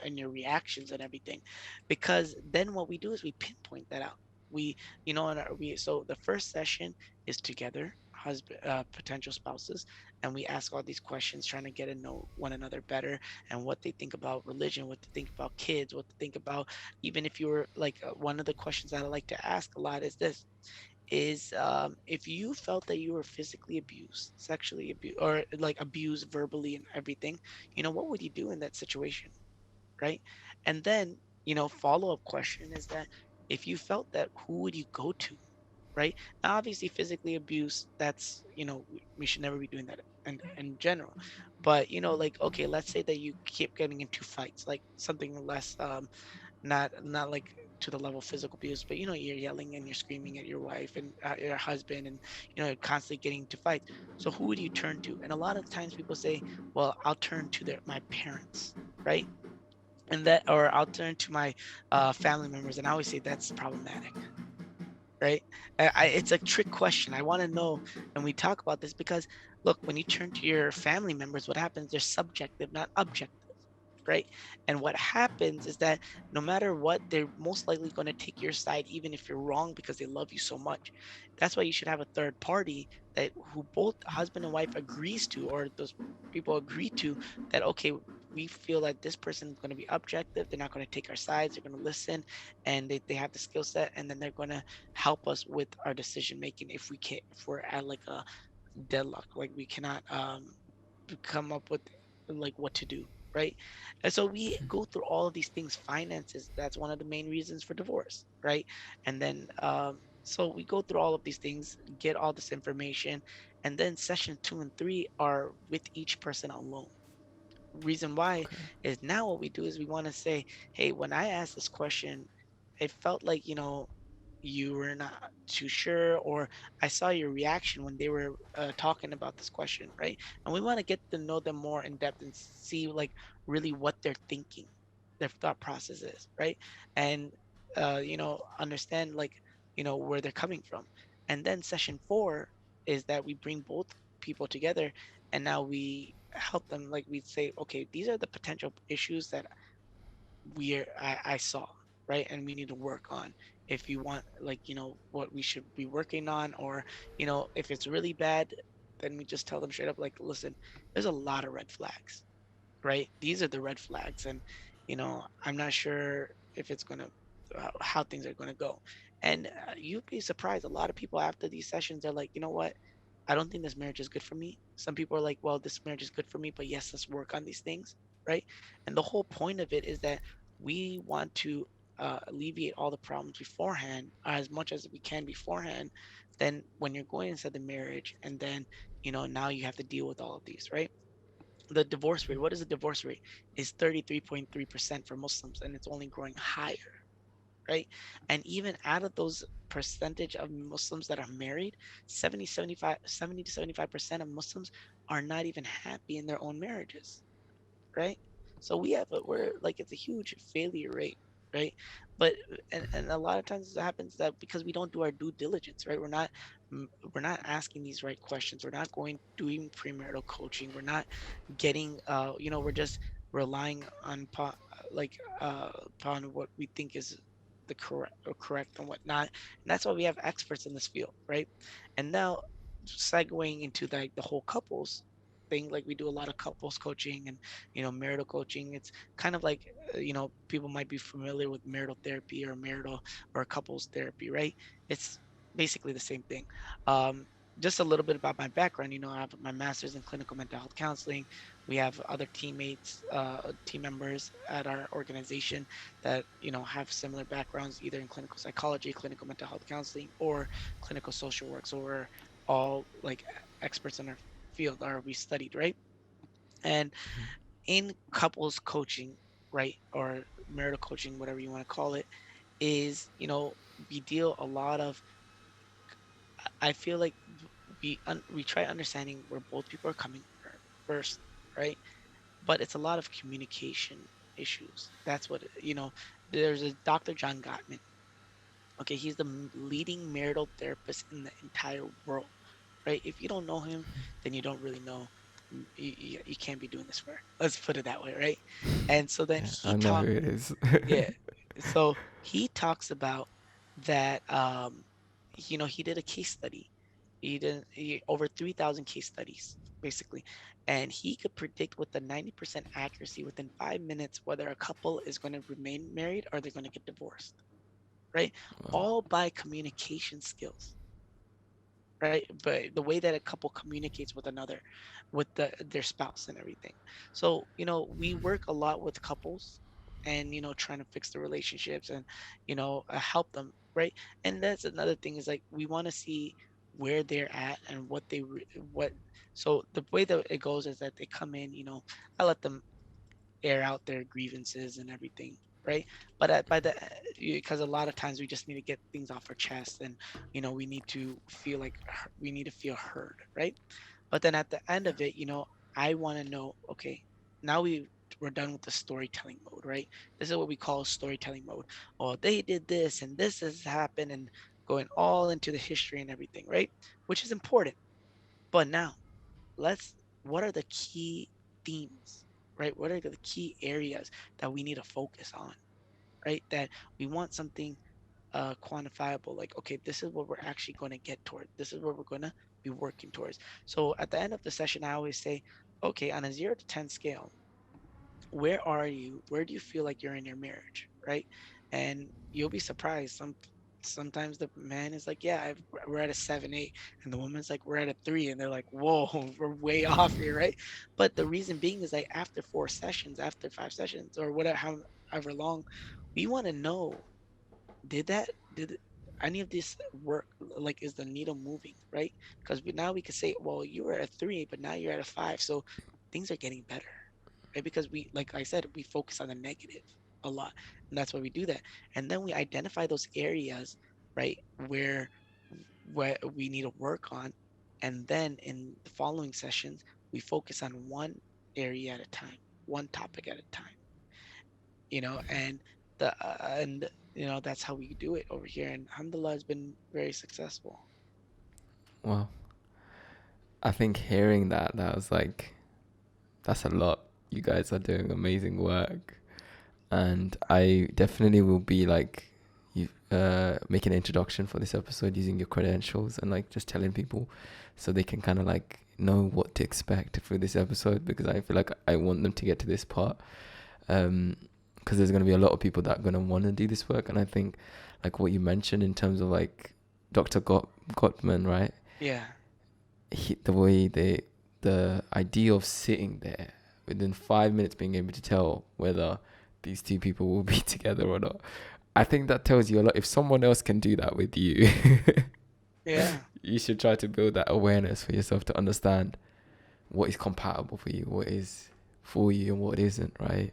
and your reactions and everything. Because then what we do is we pinpoint that out. We, and we, so the first session is together, husband, potential spouses, and we ask all these questions, trying to get to know one another better, and what they think about religion, what they think about kids, what they think about, even if you were like, one of the questions that I like to ask a lot is this, is, if you felt that you were physically abused, sexually abused, or like abused verbally and everything, what would you do in that situation, right? And then, follow-up question is that, if you felt that, who would you go to, right? Now, obviously, physically abuse, that's, we should never be doing that in general. But, like, okay, let's say that you keep getting into fights, like something less, not like to the level of physical abuse, but, you're yelling and you're screaming at your wife and your husband, and, constantly getting into fights. So who would you turn to? And a lot of times people say, well, I'll turn to my parents, right? And that, or I'll turn to my family members. And I always say that's problematic, right? It's a trick question. I want to know, and we talk about this because, look, when you turn to your family members, what happens? They're subjective, not objective, right? And what happens is that no matter what, they're most likely going to take your side, even if you're wrong, because they love you so much. That's why you should have a third party, that who both husband and wife agrees to, or those people agree to, that, okay, we feel that this person is going to be objective. They're not going to take our sides. They're going to listen, and they have the skill set, and then they're going to help us with our decision making, if we can't, if we're at like a deadlock, like we cannot come up with like what to do, right? And so we go through all of these things. Finances, that's one of the main reasons for divorce, right? And then, so we go through all of these things, get all this information, and then session 2 and 3 are with each person alone. Reason why Okay. is, now what we do is we want to say, hey, when I asked this question, it felt like, you were not too sure, or I saw your reaction when they were talking about this question, right? And we want to get to know them more in depth and see, like, really what they're thinking, their thought process is, right? And understand, like, where they're coming from. And then session 4 is that we bring both people together, and now we help them. Like we'd say, okay, these are the potential issues that I saw, right? And we need to work on. If you want, like, what we should be working on, or, if it's really bad, then we just tell them straight up, like, listen, there's a lot of red flags, right? These are the red flags. And, I'm not sure if it's going to, how things are going to go. And you'd be surprised. A lot of people after these sessions are like, you know what? I don't think this marriage is good for me. Some people are like, well, this marriage is good for me, but yes, let's work on these things, right? And the whole point of it is that we want to alleviate all the problems beforehand, as much as we can beforehand. Then when you're going inside the marriage, and then, now you have to deal with all of these, right? The divorce rate, what is the divorce rate? Is 33.3% for Muslims, and it's only growing higher, right? And even out of those percentage of Muslims that are married, 70 to 75% of Muslims are not even happy in their own marriages, right? So we're like, it's a huge failure rate, right? But and a lot of times it happens that because we don't do our due diligence, right? We're not asking these right questions. We're not going doing premarital coaching. We're not getting we're just relying on like upon what we think is the correct and whatnot. And that's why we have experts in this field, right? And now segueing into the whole couples thing, like we do a lot of couples coaching and marital coaching. It's kind of like people might be familiar with marital therapy or marital or couples therapy, right? It's basically the same thing. um, just a little bit about my background. I have my master's in clinical mental health counseling. We have other team members at our organization that have similar backgrounds, either in clinical psychology, clinical mental health counseling, or clinical social work. So we're all like experts in our field, or we studied, right? And in couples coaching, right, or marital coaching, whatever you want to call it, is we deal a lot of. I feel like we try understanding where both people are coming first, right? But it's a lot of communication issues. That's what There's a Dr. John Gottman. Okay, he's the leading marital therapist in the entire world, right? If you don't know him, then you don't really know. You can't be doing this work. Let's put it that way, right? And so then Yeah, he I know who talked. it is. Yeah. So he talks about that. He did a case study. Over 3,000 case studies, basically, and he could predict with a 90% accuracy within 5 minutes whether a couple is going to remain married or they're going to get divorced, right? Wow. All by communication skills, right? But the way that a couple communicates with another, with their spouse and everything. So, we work a lot with couples, and trying to fix the relationships, and help them, right? And that's another thing, is like we want to see where they're at and what. So the way that it goes is that they come in, I let them air out their grievances and everything, right? But by the because a lot of times we just need to get things off our chest, and we need to feel like we need to feel heard, right? But then at the end of it, I want to know, okay, now we're done with the storytelling mode, right? This is what we call storytelling mode. Oh, they did this and this has happened, and going all into the history and everything, right? Which is important. But now let's what are the key themes, right? What are the key areas that we need to focus on, right? That we want something quantifiable, like, okay, this is what we're actually going to get toward, this is what we're going to be working towards. So at the end of the session, I always say, okay, on a 0 to 10 scale, where are you, where do you feel like you're in your marriage, right? And you'll be surprised, sometimes the man is like, yeah, we're at a 7 8, and the woman's like, we're at a 3, and they're like, whoa, we're way off here, right? But the reason being is, like, after 4 sessions, after 5 sessions, or whatever, however long, we want to know, did any of this work? Like, is the needle moving, right? Because now we could say, well, you were at a 3, but now you're at a 5, so things are getting better, right? Because we, like I said, we focus on the negative a lot, and that's why we do that. And then we identify those areas, right, where we need to work on, and then in the following sessions, we focus on one area at a time, one topic at a time, and that's how we do it over here, and alhamdulillah has been very successful. Well, I think hearing that was like That's a lot. You guys are doing amazing work, and I definitely will be like you make an introduction for this episode using your credentials and like just telling people so they can kind of like know what to expect for this episode, because I feel like I want them to get to this part, because there's going to be a lot of people that are going to want to do this work. And I think like what you mentioned in terms of like Dr. Gottman, right? Yeah. The way the idea of sitting there within 5 minutes being able to tell whether these two people will be together or not, I think that tells you a lot. If someone else can do that with you, Yeah. you should try to build that awareness for yourself to understand what is compatible for you, what is for you, and what isn't, right?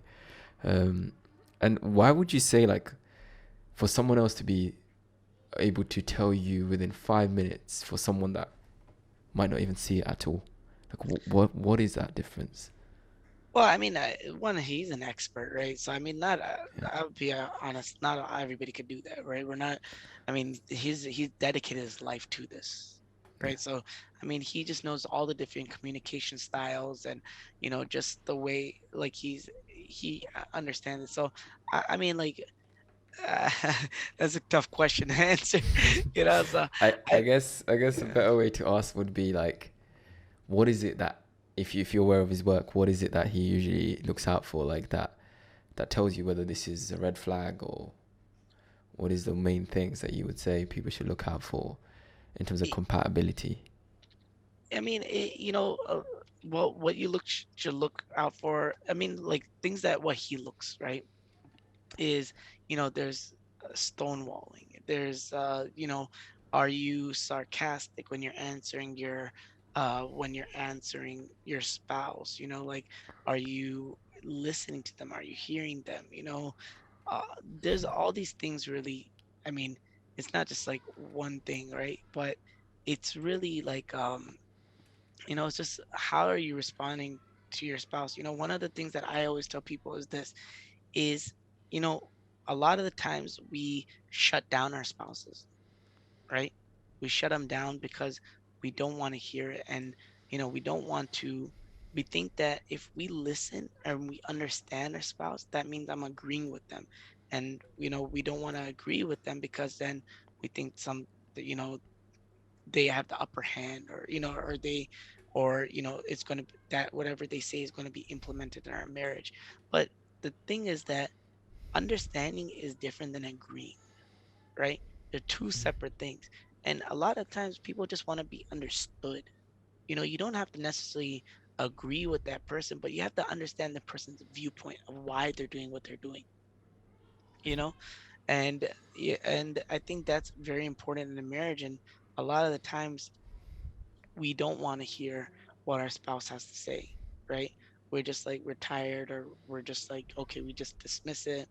And why would you say, like, for someone else to be able to tell you within 5 minutes for someone that might not even see it at all? Like, what is that difference? Well, I mean, one, he's an expert, right? So, I mean, not, Yeah, I'll be honest, not everybody could do that, right? We're not, I mean, he's dedicated his life to this, yeah, right? So, I mean, he just knows all the different communication styles and, just the way, like, he understands it. So, I mean, like, uh, that's a tough question to answer, so I I, guess a yeah. better way to ask would be like, what is it that, if you're aware of his work, what is it that he usually looks out for, like that tells you whether this is a red flag, or what is the main things that you would say people should look out for in terms of compatibility? I mean, what you should look out for. I mean, like things that what he looks right is, there's stonewalling. There's, are you sarcastic when you're answering your spouse? Like, are you listening to them? Are you hearing them? There's all these things really. I mean, it's not just like one thing, right? But it's really like it's just how are you responding to your spouse. One of the things that I always tell people is this is, you know a lot of the times we shut down our spouses, right? We shut them down because we don't want to hear it, and we don't want to. We think that if we listen and we understand our spouse, that means I'm agreeing with them, and we don't want to agree with them because then we think that, they have the upper hand, or it's going to that whatever they say is going to be implemented in our marriage. But the thing is that understanding is different than agreeing, right? They're two separate things, and a lot of times people just want to be understood. You don't have to necessarily agree with that person, but you have to understand the person's viewpoint of why they're doing what they're doing, you know and yeah, and I think that's very important in a marriage. And a lot of the times we don't want to hear what our spouse has to say, right? We're just like, we're tired, or we're just like, okay, we just dismiss it,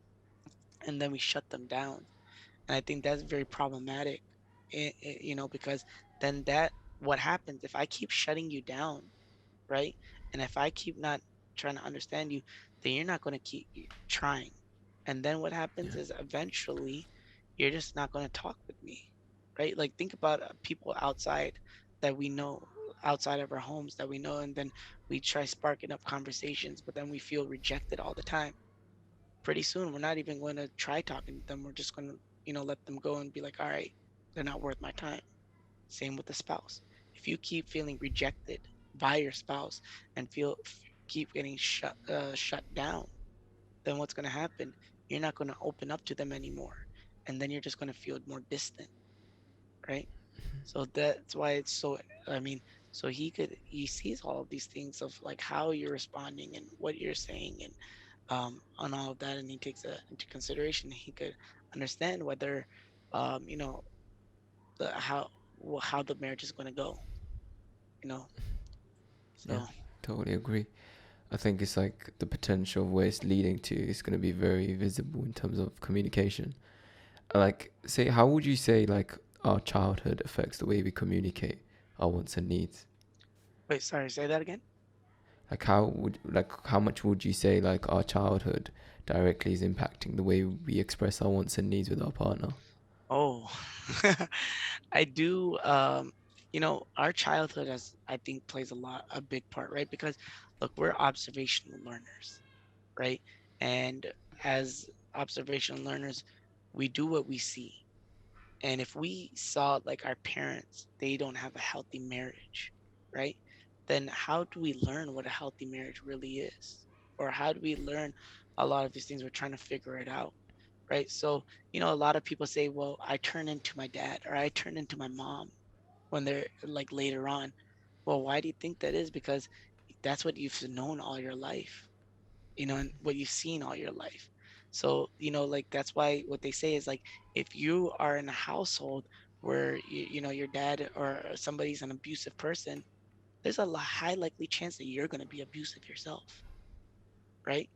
and then we shut them down. And I think that's very problematic, because then what happens if I keep shutting you down, right? And if I keep not trying to understand you, then you're not going to keep trying. And then what happens Yeah, is eventually you're just not going to talk with me, right? Like, think about people outside that we know, outside of our homes that we know, and then we try sparking up conversations, but then we feel rejected all the time. Pretty soon, we're not even going to try talking to them. We're just going to, let them go and be like, all right, they're not worth my time. Same with the spouse. If you keep feeling rejected by your spouse and keep getting shut down, then what's going to happen? You're not going to open up to them anymore, and then you're just going to feel more distant, right? So that's why it's so. I mean, so he sees all of these things of like how you're responding and what you're saying, and on all of that, and he takes that into consideration. He could understand whether, um, you know, how the marriage is going to go. You know, yeah, so. totally agree. I think it's like the potential of where it's leading to is going to be very visible in terms of communication. Like, say, how would you say like our childhood affects the way we communicate our wants and needs? Wait, sorry, say that again. Like, how much would you say like our childhood directly is impacting the way we express our wants and needs with our partner? Oh, I do. Our childhood has, I think, plays a big part, right? Because look, we're observational learners, right? And as observational learners, we do what we see. And if we saw like our parents, they don't have a healthy marriage, right? Then how do we learn what a healthy marriage really is? Or how do we learn a lot of these things? We're trying to figure it out, right? So, a lot of people say, well, I turn into my dad or I turn into my mom when they're like later on. Well, why do you think that is? Because that's what you've known all your life, and what you've seen all your life. So, like that's why what they say is like if you are in a household where your dad or somebody's an abusive person, there's a high likely chance that you're going to be abusive yourself, right?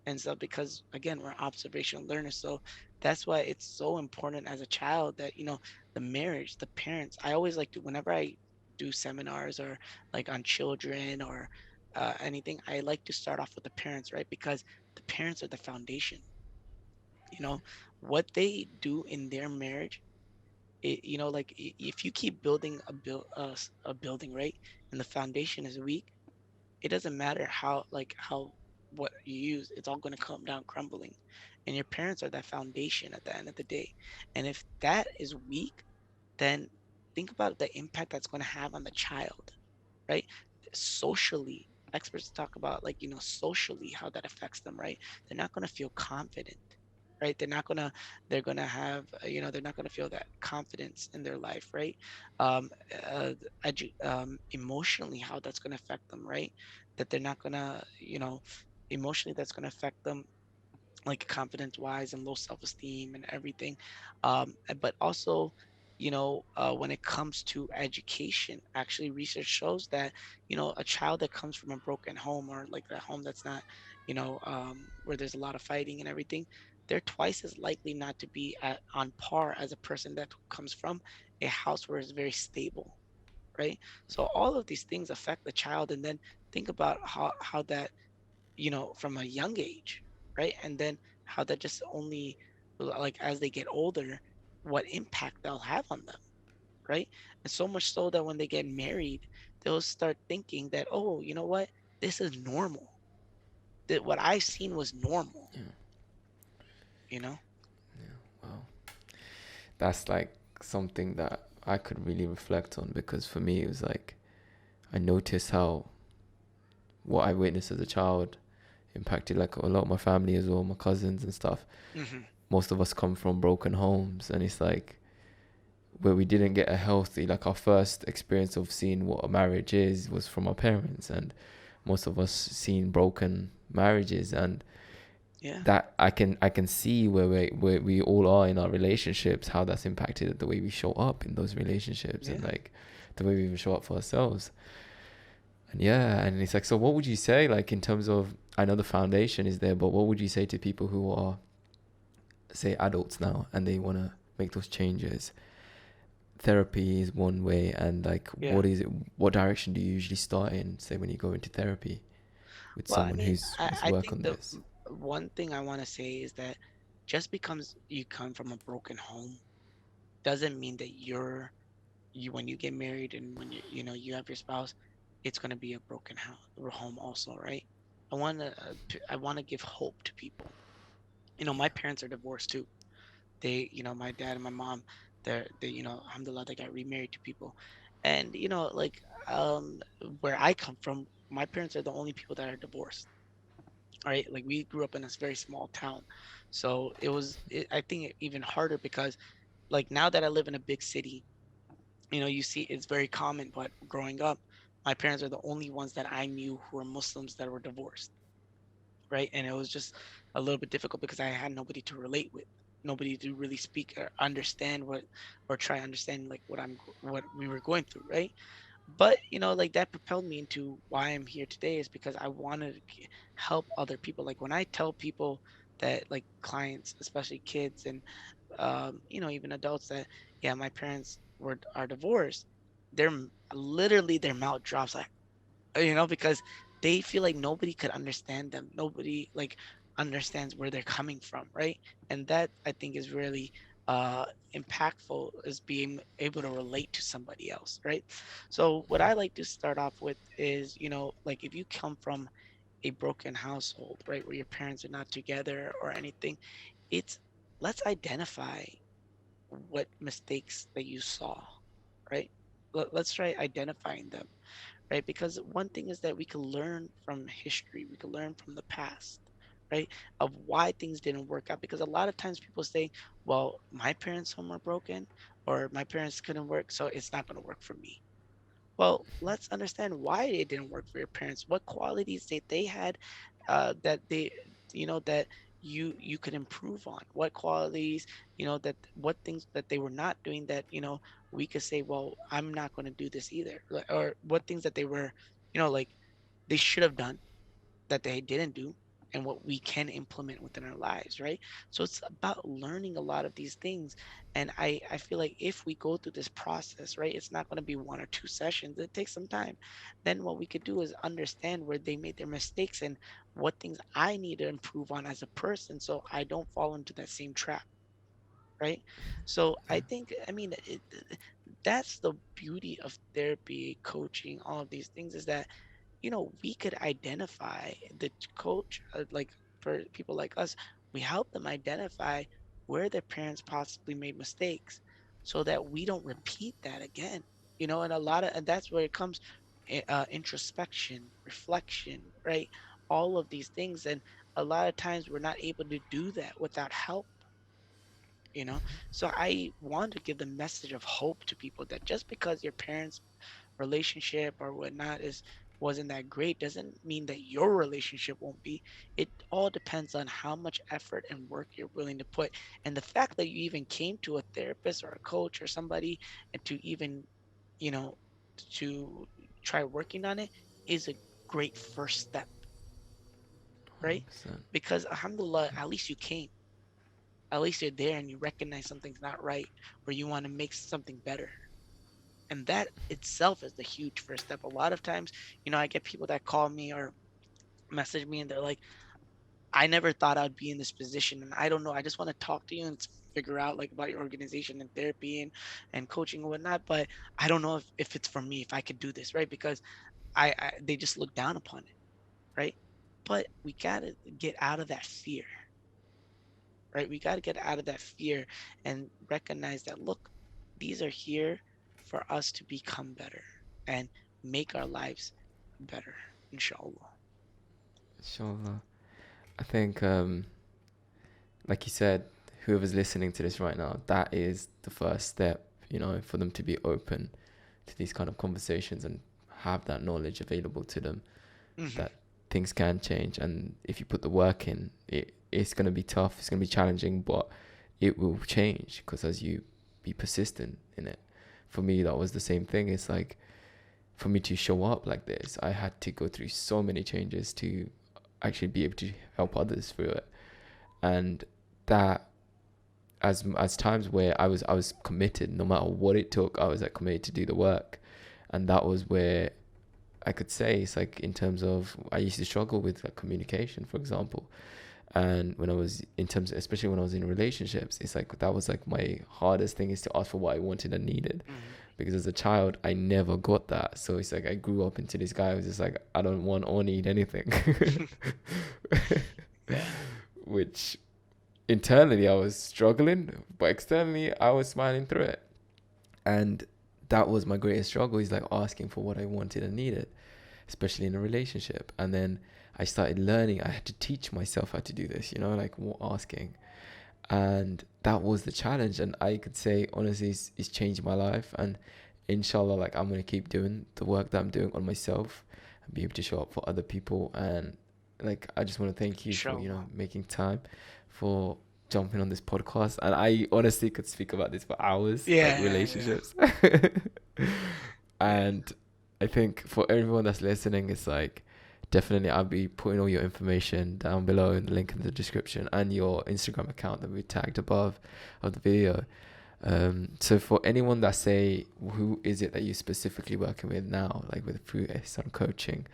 And so because again we're observational learners, so that's why it's so important as a child that the marriage, the parents. I always like to, whenever I do seminars or like on children or anything, I like to start off with the parents, right? Because the parents are the foundation. you know what they do in their marriage, like if you keep building a building, right, and the foundation is weak, it doesn't matter how what you use, it's all going to come down crumbling. And your parents are that foundation at the end of the day. And if that is weak, then think about the impact that's going to have on the child, right? Socially, experts talk about like, socially how that affects them, right? They're not going to feel confident, right? They're going to have, they're not going to feel that confidence in their life, right? Um, uh, Emotionally, how that's going to affect them, right? That they're not going to, emotionally, that's going to affect them like confidence wise and low self-esteem and everything. But also, when it comes to education, actually research shows that a child that comes from a broken home, or like a home that's not, where there's a lot of fighting and everything, they're twice as likely not to be on par as a person that comes from a house where it's very stable, right? So all of these things affect the child. And then think about how that, from a young age, right? And then how that just only, like as they get older, what impact they'll have on them, right? And so much so that when they get married, they'll start thinking that, oh, you know what? This is normal. That what I've seen was normal, Yeah. you know? Wow. That's like something that I could really reflect on, because for me it was like I noticed how what I witnessed as a child impacted like a lot of my family as well, my cousins and stuff. Hmm. Most of us come from broken homes, and it's like where we didn't get a healthy, like our first experience of seeing what a marriage is was from our parents, and most of us seen broken marriages. And Yeah, that I can see where we all are in our relationships, how that's impacted the way we show up in those relationships, and yeah. like the way we even show up for ourselves. And yeah, and it's like, so what would you say, like in terms of, I know the foundation is there, but what would you say to people who are, say, adults now and they want to make those changes? Therapy is one way, and like Yeah. what direction do you usually start in, say, when you go into therapy with Well, I someone mean, who's I, wants to I work think on the this? one thing I want to say is that just because you come from a broken home doesn't mean that when you get married and when you have your spouse, it's going to be a broken house or home also, right? I want to give hope to people. My parents are divorced too. My dad and my mom, alhamdulillah, they got remarried to people. And like, um where I come from, my parents are the only people that are divorced, right? Like we grew up in this very small town. So I think even harder because like now that I live in a big city, you see it's very common, but growing up, my parents are the only ones that I knew who were Muslims that were divorced, right? And it was just a little bit difficult because I had nobody to relate with, nobody to really speak or understand what, or try to understand like what we were going through, right? But like that propelled me into why I'm here today, is because I wanted to help other people. Like when I tell people that, like clients, especially kids and even adults, that yeah, my parents are divorced, they're literally their mouth drops like, because they feel like nobody could understand them, nobody like understands where they're coming from, right? And that I think is really uh, impactful as being able to relate to somebody else, right? So what I like to start off with is, like if you come from a broken household, right, where your parents are not together or anything, it's let's identify what mistakes that you saw, right? Let's try identifying them, right? Because one thing is that we can learn from history, we can learn from the past, right? Of why things didn't work out. Because a lot of times people say, well, my parents' home are broken or my parents couldn't work, so it's not going to work for me. Well, let's understand why it didn't work for your parents. What qualities that they had that they, that you could improve on. What qualities, that what things that they were not doing that, we could say, well, I'm not going to do this either. Or what things that they were, like they should have done that they didn't do and what we can implement within our lives, right? So it's about learning a lot of these things. And I feel like if we go through this process, right, it's not going to be 1 or 2 sessions. It takes some time. Then what we could do is understand where they made their mistakes and what things I need to improve on as a person so I don't fall into that same trap, right? So I think, I mean, that's the beauty of therapy, coaching, all of these things is that we could identify the coach, like for people like us, we help them identify where their parents possibly made mistakes so that we don't repeat that again. And and that's where it comes introspection, reflection, right? All of these things. And a lot of times we're not able to do that without help. You know, so I want to give the message of hope to people that just because your parents relationship or whatnot is wasn't that great doesn't mean that your relationship won't be. It all depends on how much effort and work you're willing to put. And the fact that you even came to a therapist or a coach or somebody and to even, you know, to try working on it is a great first step, right? 100%. Because alhamdulillah, at least you came. At least you're there and you recognize something's not right or you want to make something better. And that itself is the huge first step. A lot of times, I get people that call me or message me and they're like, I never thought I'd be in this position. And I don't know. I just want to talk to you and figure out like about your organization and therapy and coaching and whatnot. But I don't know if it's for me, if I could do this, right? Because they just look down upon it, right? But we got to get out of that fear, right? We got to get out of that fear and recognize that, look, these are here for us to become better and make our lives better, inshallah. Inshallah. I think, like you said, whoever's listening to this right now, that is the first step, for them to be open to these kind of conversations and have that knowledge available to them Hmm. that things can change. And if you put the work in, it's going to be tough, it's going to be challenging, but it will change because as you be persistent in it. For me, that was the same thing. It's like, for me to show up like this, I had to go through so many changes to actually be able to help others through it. And that, as times where I was committed, no matter what it took, I was like committed to do the work. And that was where I could say it's like, in terms of, I used to struggle with like communication, for example. And when I was in terms of, especially when I was in relationships, it's like that was like my hardest thing, is to ask for what I wanted and needed. Hmm. Because as a child I never got that, so it's like I grew up into this guy who's just like, I don't want or need anything. Yeah. Which internally I was struggling, but externally I was smiling through it. And that was my greatest struggle, is like asking for what I wanted and needed, especially in a relationship. And then I started learning, I had to teach myself how to do this, like asking. And that was the challenge. And I could say, honestly, it's changed my life. And inshallah, like, I'm going to keep doing the work that I'm doing on myself and be able to show up for other people. And like, I just want to thank you for, Inshallah. making time, for jumping on this podcast. And I honestly could speak about this for hours, like Yeah, yeah, relationships. yeah. And I think for everyone that's listening, it's like, definitely I'll be putting all your information down below in the link in the description, and your Instagram account that we tagged above of the video. So for anyone that say, who is it that you're specifically working with now, like with through Ihsan Coaching,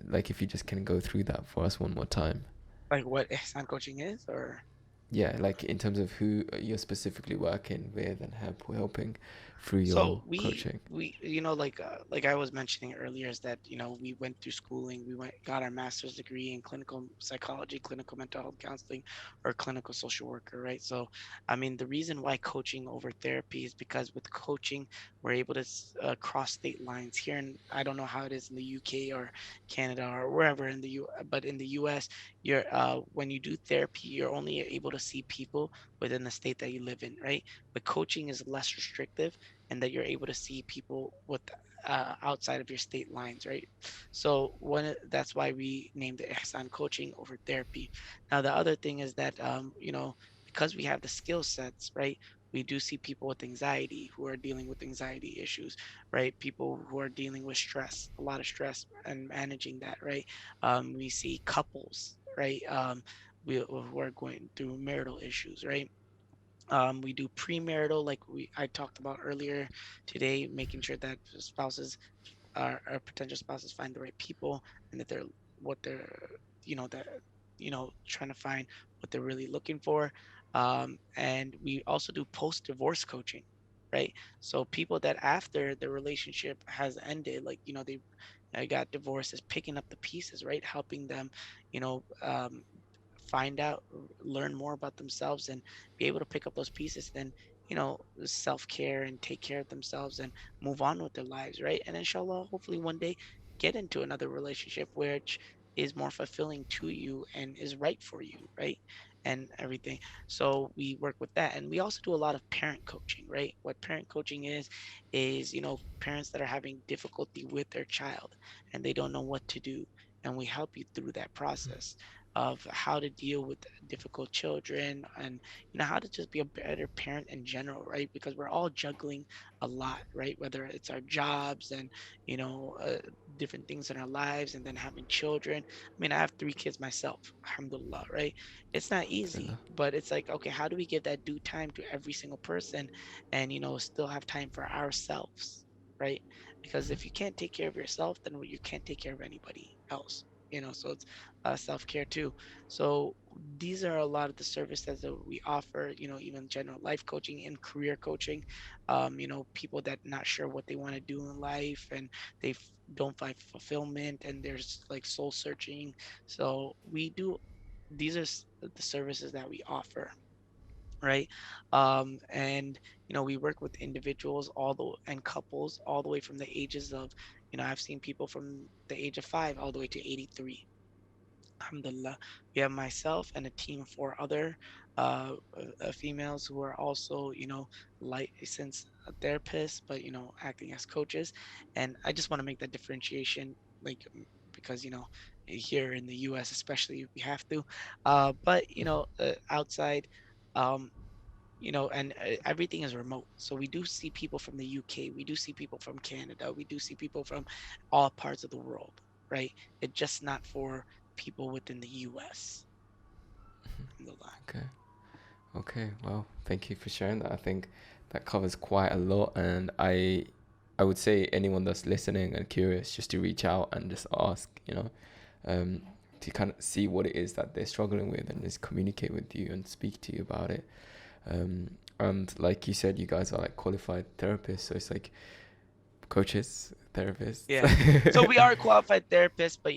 like if you just can go through that for us one more time. Like what Ihsan coaching is, or? yeah, like in terms of who you're specifically working with and helping through So your coaching. we like I was mentioning earlier is that we went through schooling, we went got our master's degree in clinical psychology, clinical mental health counseling, or clinical social worker, right? So I mean the reason why coaching over therapy is because with coaching we're able to cross state lines. Here in, I don't know how it is in the UK or Canada or wherever in the but in the US, you're when you do therapy you're only able to see people within the state that you live in, right? But coaching is less restrictive, and that you're able to see people with outside of your state lines, right? So that's why we named it Ihsan Coaching over therapy. Now the other thing is that because we have the skill sets, right? We do see people with anxiety who are dealing with anxiety issues, right? People who are dealing with stress, a lot of stress, and managing that, right? We see couples, right? Who are going through marital issues, right? We do premarital, like I talked about earlier today, making sure that spouses, our potential spouses, find the right people, and that they're what they're, that trying to find what they're really looking for. And we also do post-divorce coaching, right? So people that after the relationship has ended, like they got divorced, is picking up the pieces, right? Helping them, you know, um, find out, learn more about themselves, and be able to pick up those pieces and self-care and take care of themselves and move on with their lives, right? And inshallah, hopefully one day get into another relationship which is more fulfilling to you and is right for you, right? And everything. So we work with that, and we also do a lot of parent coaching, right? What parent coaching is parents that are having difficulty with their child and they don't know what to do, and we help you through that process of how to deal with difficult children, and how to just be a better parent in general, right? Because we're all juggling a lot, right? Whether it's our jobs and you know uh, different things in our lives, and then having children. I mean, I have 3 kids myself, alhamdulillah, right? It's not easy, Alhamdulillah. but it's like, okay, how do we give that due time to every single person, and still have time for ourselves, right? Because if you can't take care of yourself, then you can't take care of anybody else. So it's self-care too. So these are a lot of the services that we offer, even general life coaching and career coaching. People that not sure what they want to do in life, and they don't find fulfillment, and there's like soul searching. So we do, these are the services that we offer, right? And we work with individuals and couples all the way from the ages of, I've seen people from the age of 5 all the way to 83. Alhamdulillah. We have myself and a team of 4 other females who are also, licensed therapists, but, acting as coaches. And I just want to make that differentiation, like, because, here in the US, especially, we have to. But, outside, um, and everything is remote. So we do see people from the UK, we do see people from Canada, we do see people from all parts of the world, right? It's just not for people within the US. Alhamdulillah. Okay. Okay. Well, thank you for sharing that. I think that covers quite a lot, and I would say anyone that's listening and curious, just to reach out and just ask, um, to kind of see what it is that they're struggling with, and just communicate with you and speak to you about it. And like you said, you guys are like qualified therapists, so it's like coaches, therapists. Yeah. So we are qualified therapists, but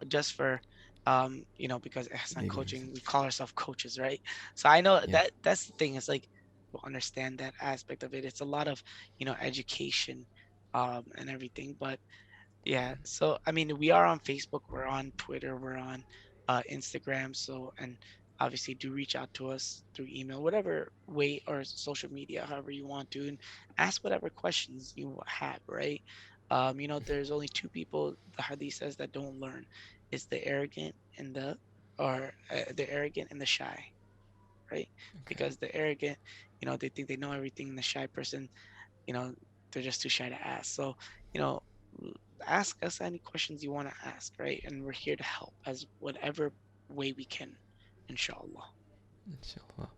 just for because Ihsan Layman's. Coaching, we call ourselves coaches, right? So I know Yeah. that's the thing. It's like people understand that aspect of it. It's a lot of, education and everything. But yeah, so I mean, we are on Facebook, we're on Twitter, we're on Instagram. So, and obviously, do reach out to us through email, whatever way, or social media, however you want to, and ask whatever questions you have, right? There's only 2 people, the Hadith says, that don't learn. It's the arrogant and the arrogant and the shy, right? Okay. Because the arrogant, they think they know everything, and the shy person, you know, they're just too shy to ask. So, you know, ask us any questions you want to ask, right? And we're here to help as whatever way we can, inshallah. Inshallah.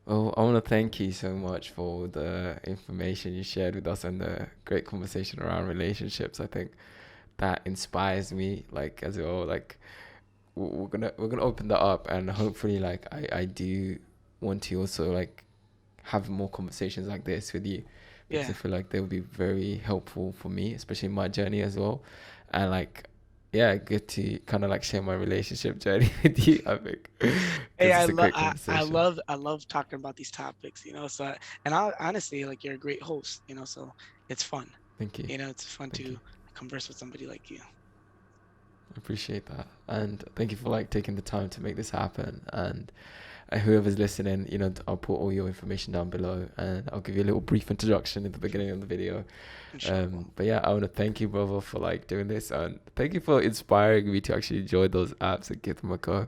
Well, I want to thank you so much for the information you shared with us and the great conversation around relationships. I think that inspires me, like as well. Like we're gonna open that up, and hopefully, like I do want to also like have more conversations like this with you, because Yeah. I feel like they would be very helpful for me, especially in my journey as well. And like, yeah, good to kind of like share my relationship journey with you, I think, Hey, because it's a great conversation. I love talking about these topics, you know. So, and I honestly, like, you're a great host, you know. So it's fun, Thank you. you know. It's fun Thank you. to converse with somebody like you. I appreciate that. And thank you for like taking the time to make this happen. And whoever's listening, you know, I'll put all your information down below, and I'll give you a little brief introduction in the beginning of the video. Inshallah. But yeah, I want to thank you, brother, for like doing this, and thank you for inspiring me to actually enjoy those apps and give them a go,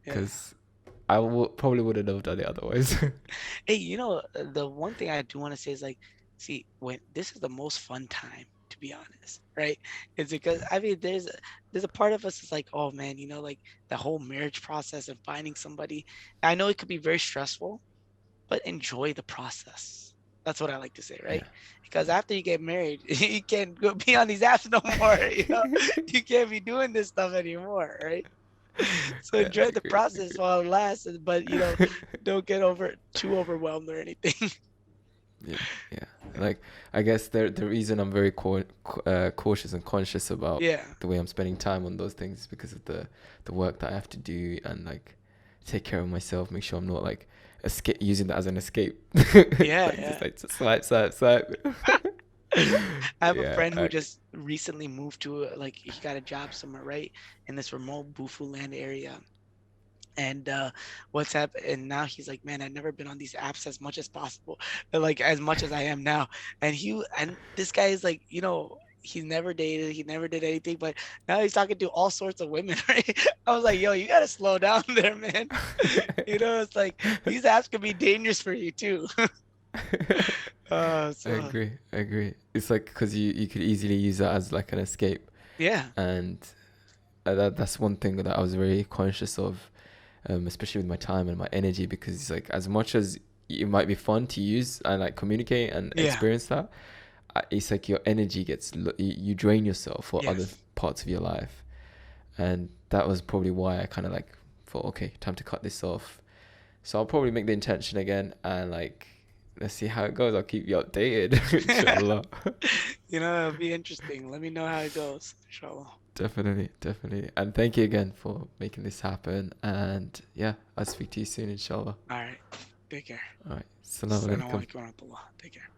Yeah. because probably wouldn't have done it otherwise. Hey, you know, the one thing I do want to say is like, see, when this is the most fun time, to be honest, right? It's because I mean, there's a part of us that's like, oh man, you know, like the whole marriage process and finding somebody. I know it could be very stressful, but enjoy the process. That's what I like to say, right? Yeah. Because after you get married, you can't go be on these apps no more. You know, you can't be doing this stuff anymore, right? So Yeah, I enjoy the agree. I process agree. while it lasts, but you know, don't get too overwhelmed or anything. Yeah, yeah. Like, I guess the reason I'm very cautious and conscious about Yeah, the way I'm spending time on those things is because of the work that I have to do, and like take care of myself, make sure I'm not like escape using that as an escape. yeah, Like just yeah. like swipe, swipe, swipe. I have a Yeah, friend who just recently moved to like he got a job somewhere, right, in this remote Bufu land area. And WhatsApp, and now he's like, man, I've never been on these apps as much as possible, like as much as I am now. And this guy is like, you know, he's never dated, he never did anything, but now he's talking to all sorts of women, right? I was like, yo, you gotta slow down there, man. You know, it's like these apps can be dangerous for you too. I So agree. I agree. It's like because you could easily use that as like an escape, yeah, and that's one thing that I was very conscious of, especially with my time and my energy, because it's like as much as it might be fun to use and like communicate and yeah, experience that, it's like your energy you drain yourself for other yes. parts of your life. And that was probably why I kind of like thought, okay, time to cut this off. So I'll probably make the intention again, and like let's see how it goes. I'll keep you updated. Inshallah. You know, it'll be interesting. Let me know how it goes, inshallah. Definitely, definitely. And thank you again for making this happen. And yeah, I'll speak to you soon, inshallah. All right, take care. All right. Assalamu Assalamu alaikum. alaikum wa rahmatullah. Take care.